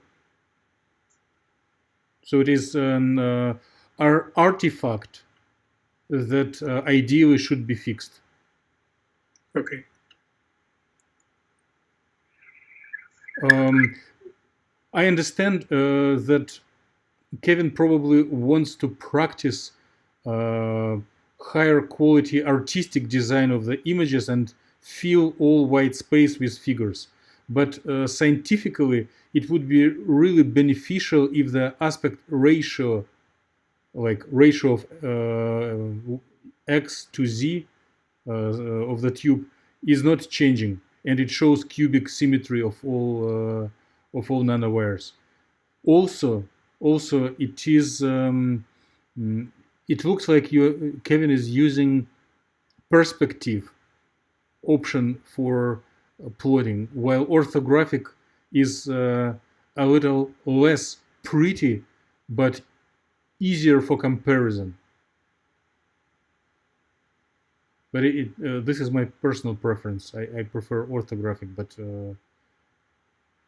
Speaker 2: So it is an artifact that ideally should be fixed.
Speaker 3: Okay.
Speaker 2: I understand that Kevin probably wants to practice higher quality artistic design of the images and fill all white space with figures. But scientifically, it would be really beneficial if the aspect ratio, like ratio of x to z of the tube, is not changing, and it shows cubic symmetry of all nanowires. Also, it is it looks like Kevin is using perspective option for plotting, while orthographic is a little less pretty but easier for comparison. But this is my personal preference. I prefer orthographic. But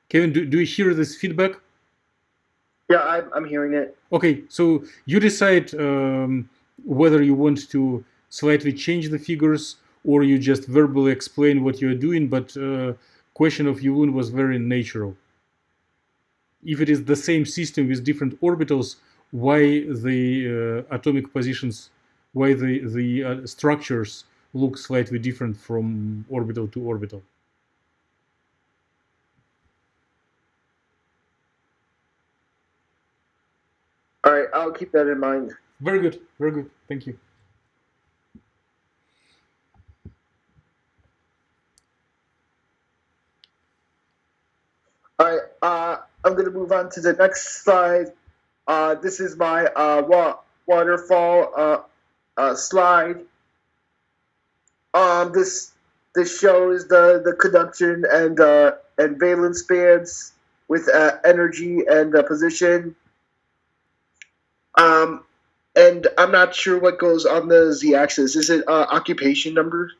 Speaker 2: Kevin, do you hear this feedback?
Speaker 1: Yeah, I'm hearing it.
Speaker 2: Okay, so you decide whether you want to slightly change the figures or you just verbally explain what you're doing. But question of Yulun was very natural. If it is the same system with different orbitals, why the atomic positions, why the structures look slightly different from orbital to orbital?
Speaker 1: All right, I'll keep that in mind.
Speaker 2: Very good, very good. Thank you.
Speaker 1: All right, I'm gonna move on to the next slide. This is my waterfall slide. This shows the conduction and valence bands with energy and position. And I'm not sure what goes on the z-axis. Is it occupation number?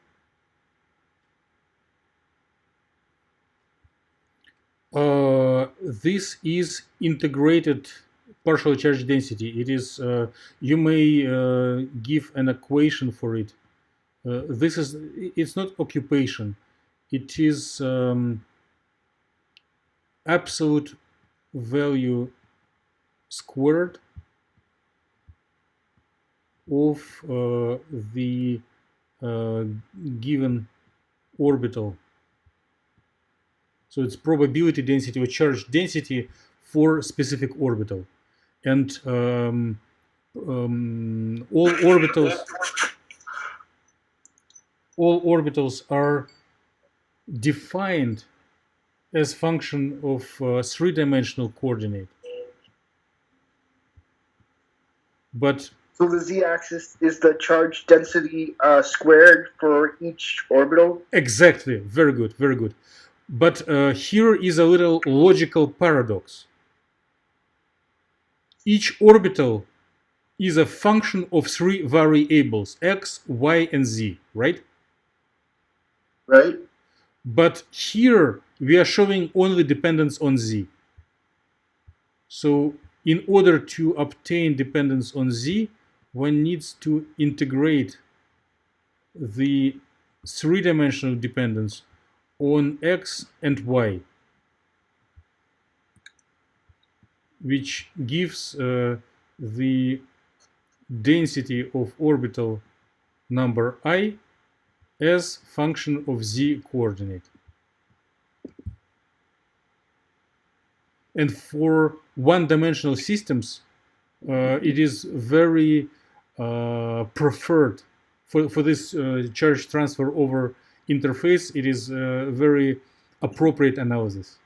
Speaker 2: This is integrated partial charge density. It is, you may give an equation for it. This is, it's not occupation. It is absolute value squared of the given orbital. So it's probability density or charge density for specific orbital. And all orbitals are defined as function of three-dimensional coordinate. But
Speaker 1: so the z-axis is the charge density squared for each orbital?
Speaker 2: Exactly. Very good. Very good. But here is a little logical paradox. Each orbital is a function of three variables, x, y, and z, right?
Speaker 1: Right.
Speaker 2: But here we are showing only dependence on z. So in order to obtain dependence on z, one needs to integrate the three-dimensional dependence on x and y, which gives the density of orbital number I as function of z coordinate. And for one-dimensional systems, it is very preferred for this charge transfer over interface. It is very appropriate analysis.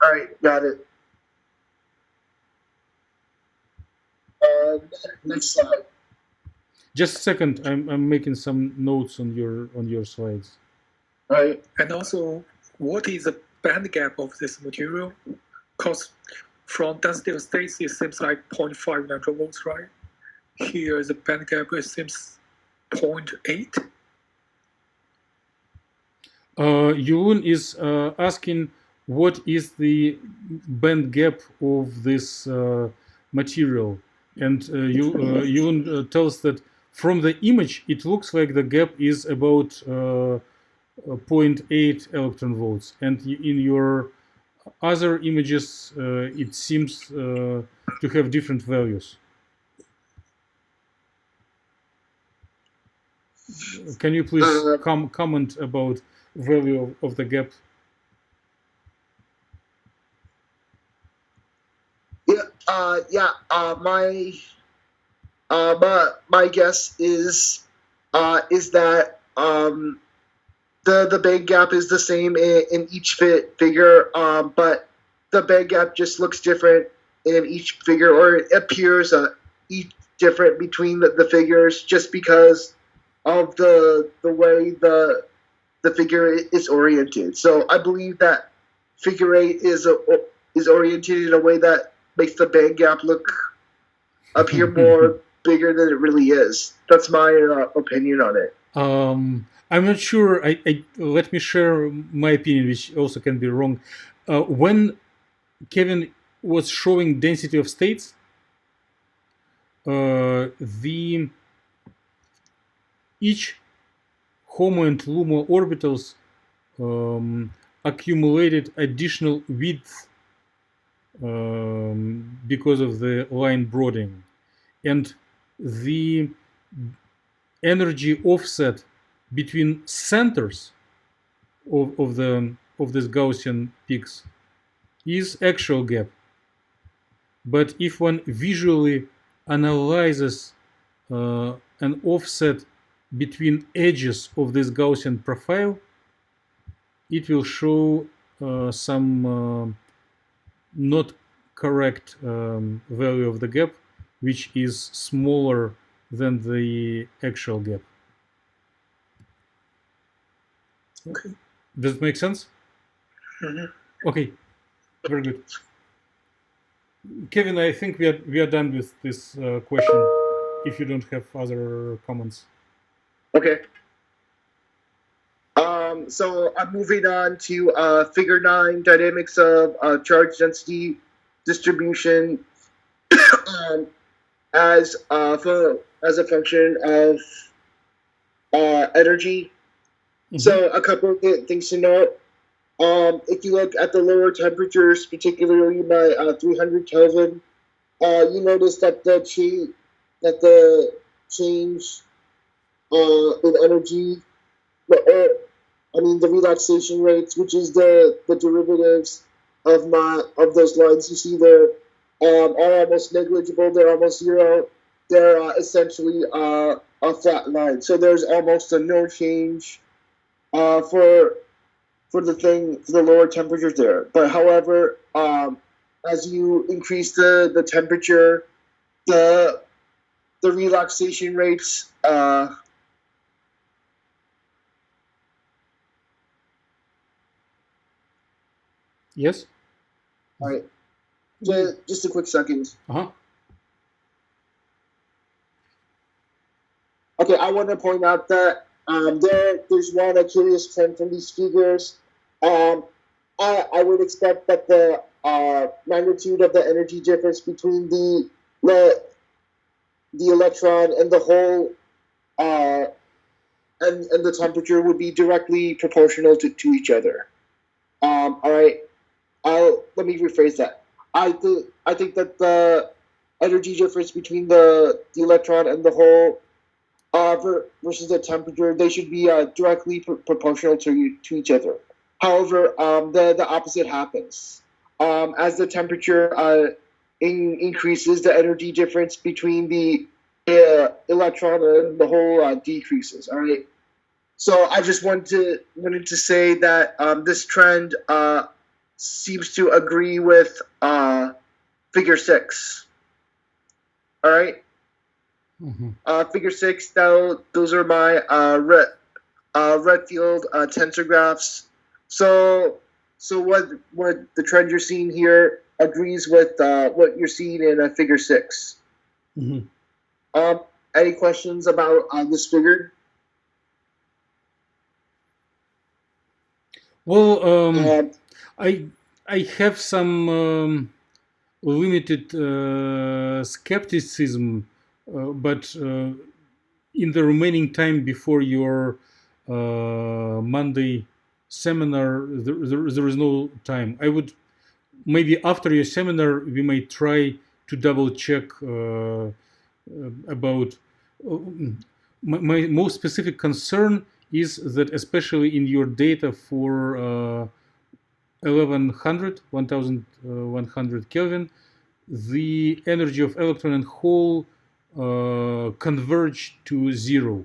Speaker 1: All right, got it. Next slide.
Speaker 2: Just a second, I'm making some notes on your slides.
Speaker 1: All right.
Speaker 3: And also, what is the band gap of this material? Because from density of states, it seems like 0.5 nanovolts, right? Here, the band gap, it seems 0.8.
Speaker 2: Yulun is asking what is the band gap of this material, and Yulun tells that from the image it looks like the gap is about 0.8 electron volts, and in your other images it seems to have different values. Can you please comment about value of the gap?
Speaker 1: My guess is that the band gap is the same in each figure, but the band gap just looks different in each figure, or it appears each different between the figures, just because of the way the figure is oriented. So I believe that figure 8 is oriented in a way that makes the band gap appear more bigger than it really is. That's my opinion on it.
Speaker 2: I'm not sure. Let me share my opinion, which also can be wrong. When Kevin was showing density of states, each HOMO and LUMO orbitals accumulated additional width because of the line broadening, and the energy offset between centers of this Gaussian peaks is actual gap. But if one visually analyzes an offset between edges of this Gaussian profile, it will show some not correct value of the gap, which is smaller than the actual gap.
Speaker 3: Okay.
Speaker 2: Does it make sense?
Speaker 3: Mm-hmm.
Speaker 2: Okay, very good. Kevin, I think we are done with this question. If you don't have other comments.
Speaker 1: Okay. So I'm moving on to Figure 9, dynamics of charge density distribution as a function of energy. Mm-hmm. So a couple of things to note. If you look at the lower temperatures, particularly by 300 Kelvin, you notice that the change in energy, the relaxation rates, which is the derivatives of those lines you see there, are almost negligible. They're almost zero. They're essentially a flat line. So there's almost a no change for the lower temperatures there. But however, as you increase the temperature, the relaxation rates
Speaker 2: yes.
Speaker 1: All right. Just a quick second. Okay, I want to point out that there's one curious trend from these figures. I would expect that the magnitude of the energy difference between the electron and the hole and the temperature would be directly proportional to each other. All right. Let me rephrase that. I think that the energy difference between the electron and the hole versus the temperature, they should be directly proportional to each other. However, the opposite happens. As the temperature increases, the energy difference between the electron and the hole decreases. All right. So I just wanted to say that this trend seems to agree with Figure 6. All right. Mm-hmm. Figure 6. Those are my Redfield tensor graphs. So what the trend you're seeing here agrees with what you're seeing in Figure 6. Mm-hmm. Any questions about this figure?
Speaker 2: Well, I have some limited skepticism, but in the remaining time before your Monday seminar, there is no time. I would maybe after your seminar we may try to double check about my most specific concern is that especially in your data for 1100 Kelvin, the energy of electron and hole converge to zero.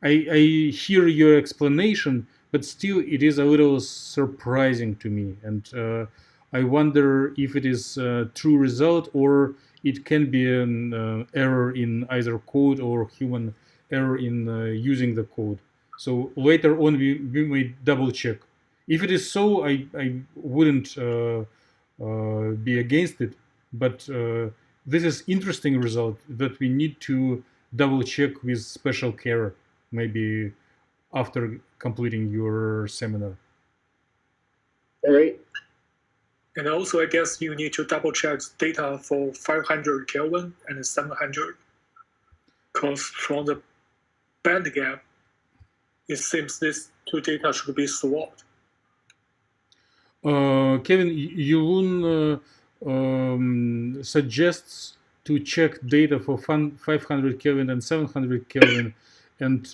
Speaker 2: I hear your explanation, but still it is a little surprising to me, and I wonder if it is a true result or it can be an error in either code or human error in using the code. So later on we may double check. If it is so, I wouldn't be against it, but this is interesting result that we need to double check with special care, maybe after completing your seminar.
Speaker 1: All right.
Speaker 3: And also, I guess you need to double check data for 500 Kelvin and 700, because from the band gap, it seems these two data should be swapped.
Speaker 2: Kevin, Yulun suggests to check data for 500 Kelvin and 700 Kelvin, and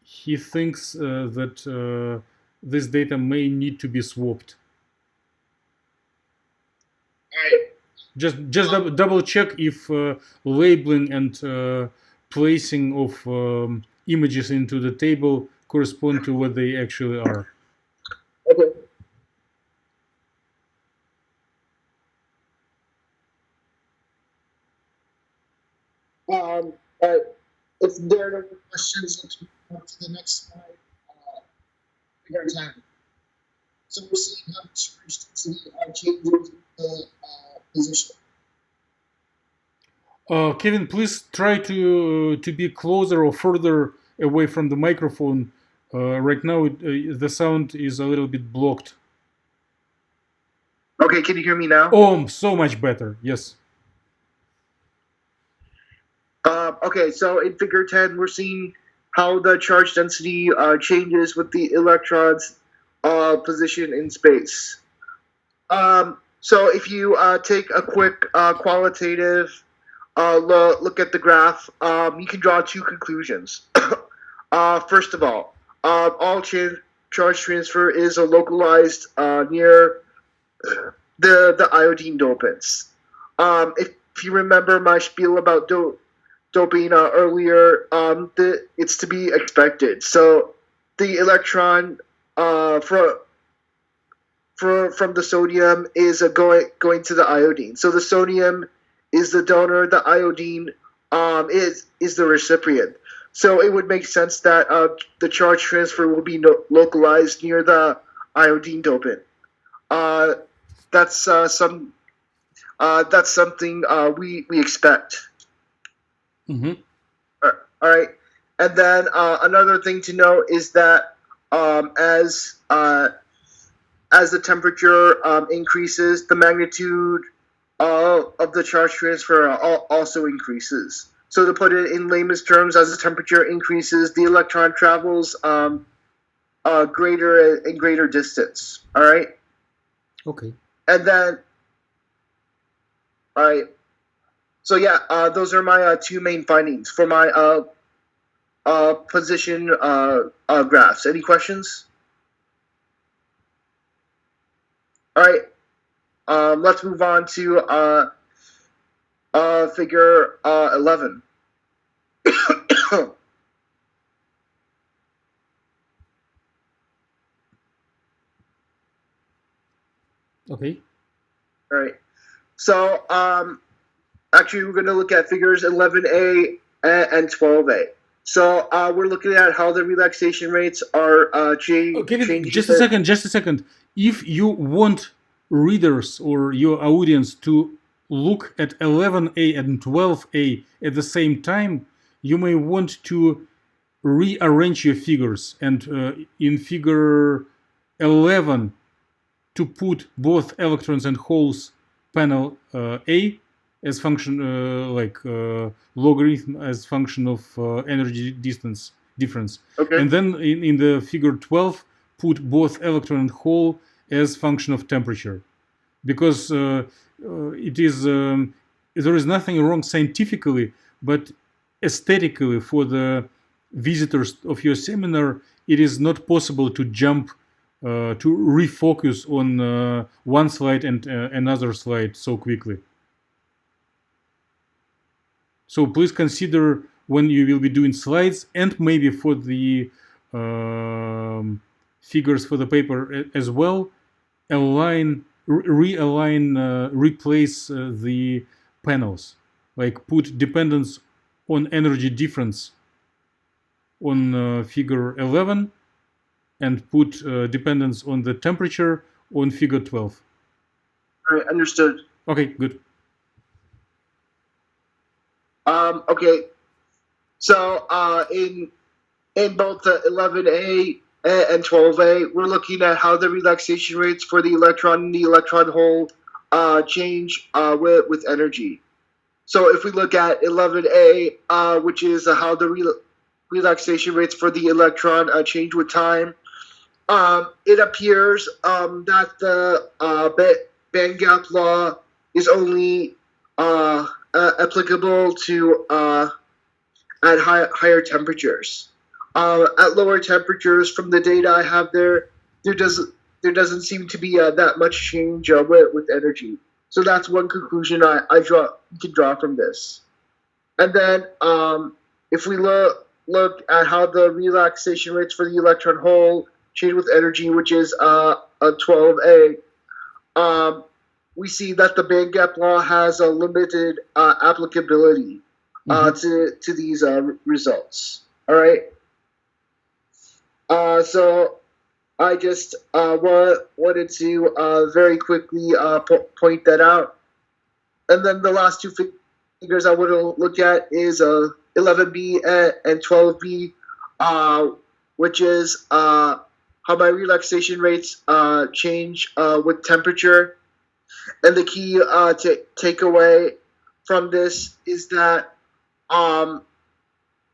Speaker 2: he thinks that this data may need to be swapped. Just double check if labeling and placing of images into the table correspond to what they actually are.
Speaker 1: Okay. if there are no questions, let's move on to the next slide. Figure 10. So we're seeing how the charge density changes with the position.
Speaker 2: Kevin, please try to be closer or further away from the microphone. Right now, the sound is a little bit blocked.
Speaker 1: Okay, can you hear me now?
Speaker 2: Oh, so much better. Yes.
Speaker 1: Okay, so in figure 10, we're seeing how the charge density changes with the electron's position in space. So if you take a quick qualitative look at the graph, you can draw two conclusions. First of all charge transfer is localized near the iodine dopants. If you remember my spiel about doping earlier, it's to be expected. So the electron from the sodium is going to the iodine. So the sodium is the donor, the iodine is the recipient. So it would make sense that the charge transfer will be localized near the iodine dopant. That's something we expect.
Speaker 2: Mm-hmm.
Speaker 1: All right, and then another thing to note is that as the temperature increases, the magnitude of the charge transfer also increases. So to put it in layman's terms, as the temperature increases, the electron travels greater and greater distance. All right.
Speaker 2: Okay.
Speaker 1: And then, all right. So yeah, those are my two main findings for my position graphs. Any questions? All right. Let's move on to figure 11.
Speaker 2: Okay.
Speaker 1: All right. So actually, we're going to look at figures 11A and 12A. So we're looking at how the relaxation rates are changing.
Speaker 2: Just a second. If you want readers or your audience to look at 11A and 12A at the same time, you may want to rearrange your figures, and in figure 11 to put both electrons and holes panel A as function logarithm as function of energy difference.
Speaker 1: Okay.
Speaker 2: And then in the figure 12 put both electron and hole as function of temperature, because it is there is nothing wrong scientifically, but aesthetically for the visitors of your seminar it is not possible to jump to refocus on one slide and another slide so quickly. So please consider when you will be doing slides, and maybe for the figures for the paper as well, realign, replace the panels, like put dependence on energy difference on figure 11 and put dependence on the temperature on figure 12.
Speaker 1: All right, understood.
Speaker 2: Okay, good.
Speaker 1: Okay, so in both the 11A and 12A, we're looking at how the relaxation rates for the electron and the electron hole change with energy. So if we look at 11A, which is how the relaxation rates for the electron change with time, it appears that the band gap law is only applicable to at higher temperatures. At lower temperatures, from the data I have there doesn't seem to be that much change with energy. So that's one conclusion I can draw from this. And then if we look at how the relaxation rates for the electron hole change with energy, which is a 12A, we see that the band gap law has a limited applicability. to these results. All right. So I just wanted to very quickly point that out. And then the last two figures I want to look at is 11B and 12B, which is how my relaxation rates change with temperature. And the key takeaway from this is that the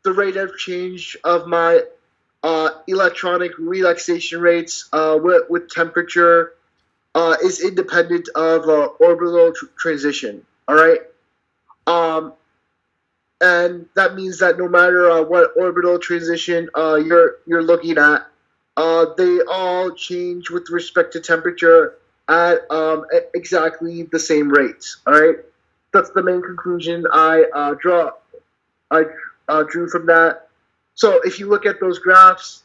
Speaker 1: rate of change of my electronic relaxation rates with temperature is independent of orbital transition. All right. And that means that no matter what orbital transition you're looking at, they all change with respect to temperature at exactly the same rates. All right. That's the main conclusion I drew from that. So if you look at those graphs,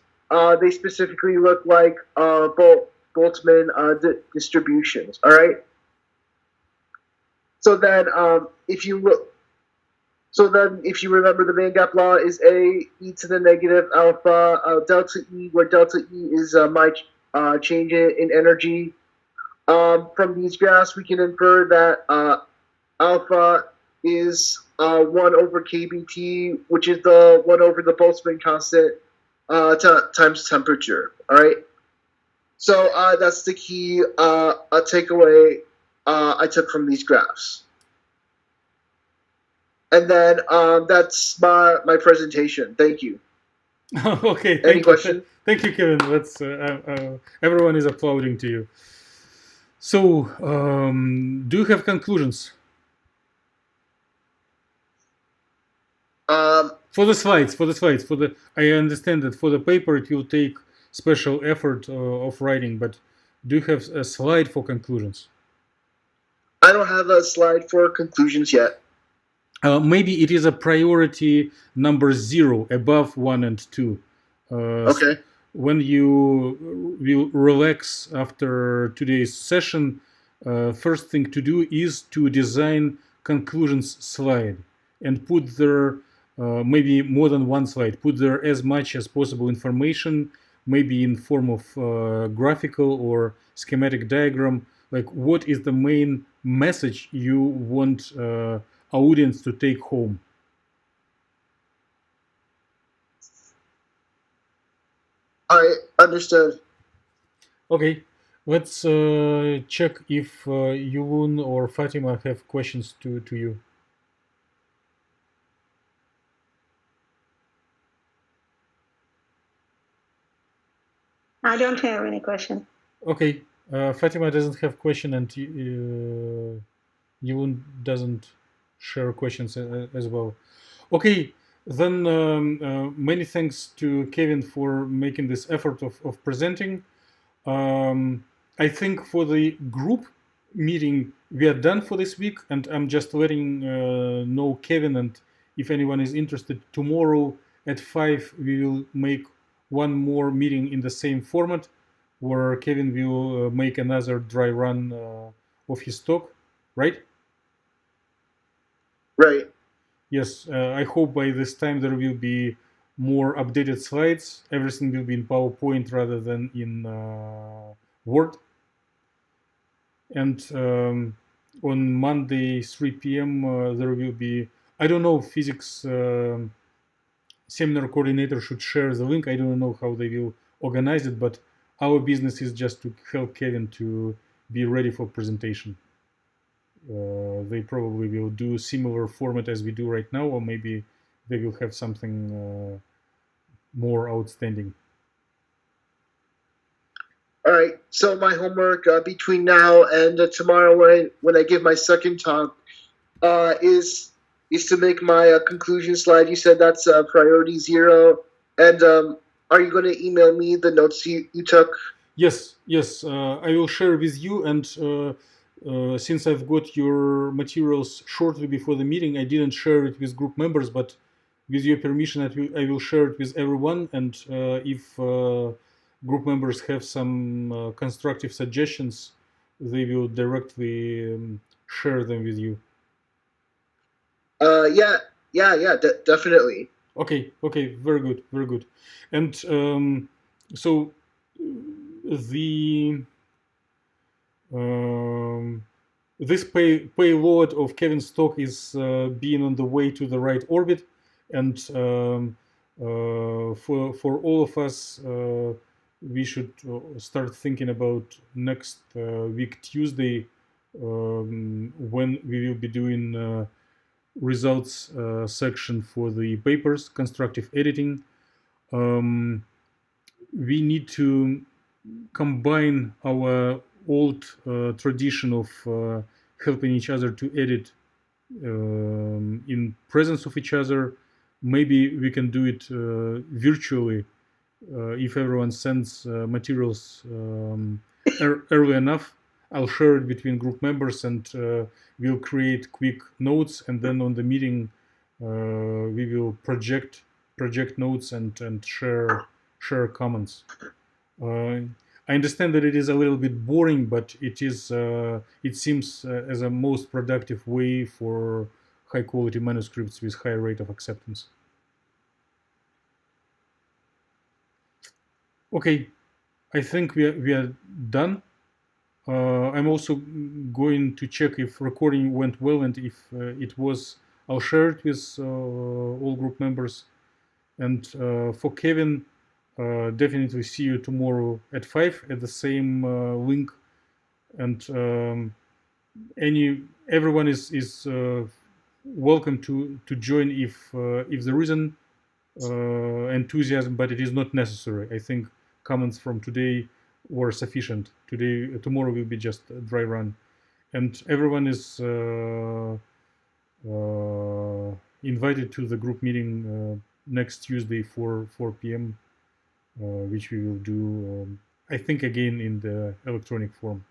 Speaker 1: they specifically look like Boltzmann distributions. All right. So then, if you remember, the band gap law is A e to the negative alpha delta E, where delta E is my change in energy. From these graphs, we can infer that alpha is 1 over kBT, which is the 1 over the Boltzmann constant times temperature. All right. So that's the key takeaway I took from these graphs. And then that's my presentation. Thank you.
Speaker 2: Okay.
Speaker 1: Any questions?
Speaker 2: Thank you, Kevin. That's everyone is applauding to you. So, do you have conclusions for the slides? I understand that for the paper it will take special effort of writing, but do you have a slide for conclusions?
Speaker 1: I don't have a slide for conclusions yet.
Speaker 2: Maybe it is a priority number 0 above 1 and 2.
Speaker 1: Okay.
Speaker 2: When you will relax after today's session, first thing to do is to design conclusions slide and put there maybe more than one slide. Put there as much as possible information, maybe in form of graphical or schematic diagram, like what is the main message you want audience to take home.
Speaker 1: I understood.
Speaker 2: Okay, let's check if Yulun or Fatima have questions to you.
Speaker 4: I don't have any question.
Speaker 2: Okay, Fatima doesn't have question, and Yulun doesn't share questions as well. Okay, then many thanks to Kevin for making this effort of presenting. I think for the group meeting we are done for this week, and I'm just letting know Kevin, and if anyone is interested, tomorrow at 5 we will make one more meeting in the same format where Kevin will make another dry run of his talk, right?
Speaker 1: Right.
Speaker 2: Yes, I hope by this time there will be more updated slides. Everything will be in PowerPoint rather than in Word. And on Monday, 3 p.m., there will be, I don't know, physics seminar coordinator should share the link. I don't know how they will organize it, but our business is just to help Kevin to be ready for presentation. They probably will do similar format as we do right now, or maybe they will have something more outstanding.
Speaker 1: All right. So my homework between now and tomorrow, when I give my second talk, is to make my conclusion slide. You said that's priority 0, and are you going to email me the notes you took?
Speaker 2: Yes. I will share with you, and since I've got your materials shortly before the meeting, I didn't share it with group members, but with your permission, I will share it with everyone. And if group members have some constructive suggestions, they will directly share them with you.
Speaker 1: Yeah. Yeah, definitely.
Speaker 2: Okay, very good, very good. And so the this payload of Kevin's talk is being on the way to the right orbit, and for all of us, we should start thinking about next week Tuesday, when we will be doing results section for the papers, constructive editing. We need to combine our old tradition of helping each other to edit in presence of each other. Maybe we can do it virtually if everyone sends materials early enough. I'll share it between group members, and we'll create quick notes, and then on the meeting we will project notes and share comments. I understand that it is a little bit boring, but it is. It seems as a most productive way for high quality manuscripts with high rate of acceptance. Okay, I think we are done. I'm also going to check if recording went well, and if it was, I'll share it with all group members. And for Kevin, definitely see you tomorrow at 5 at the same link. And everyone is welcome to join if there isn't enthusiasm, but it is not necessary. I think comments from today were sufficient. Tomorrow will be just a dry run, and everyone is invited to the group meeting next Tuesday 4 p.m. Which we will do, I think, again in the electronic form.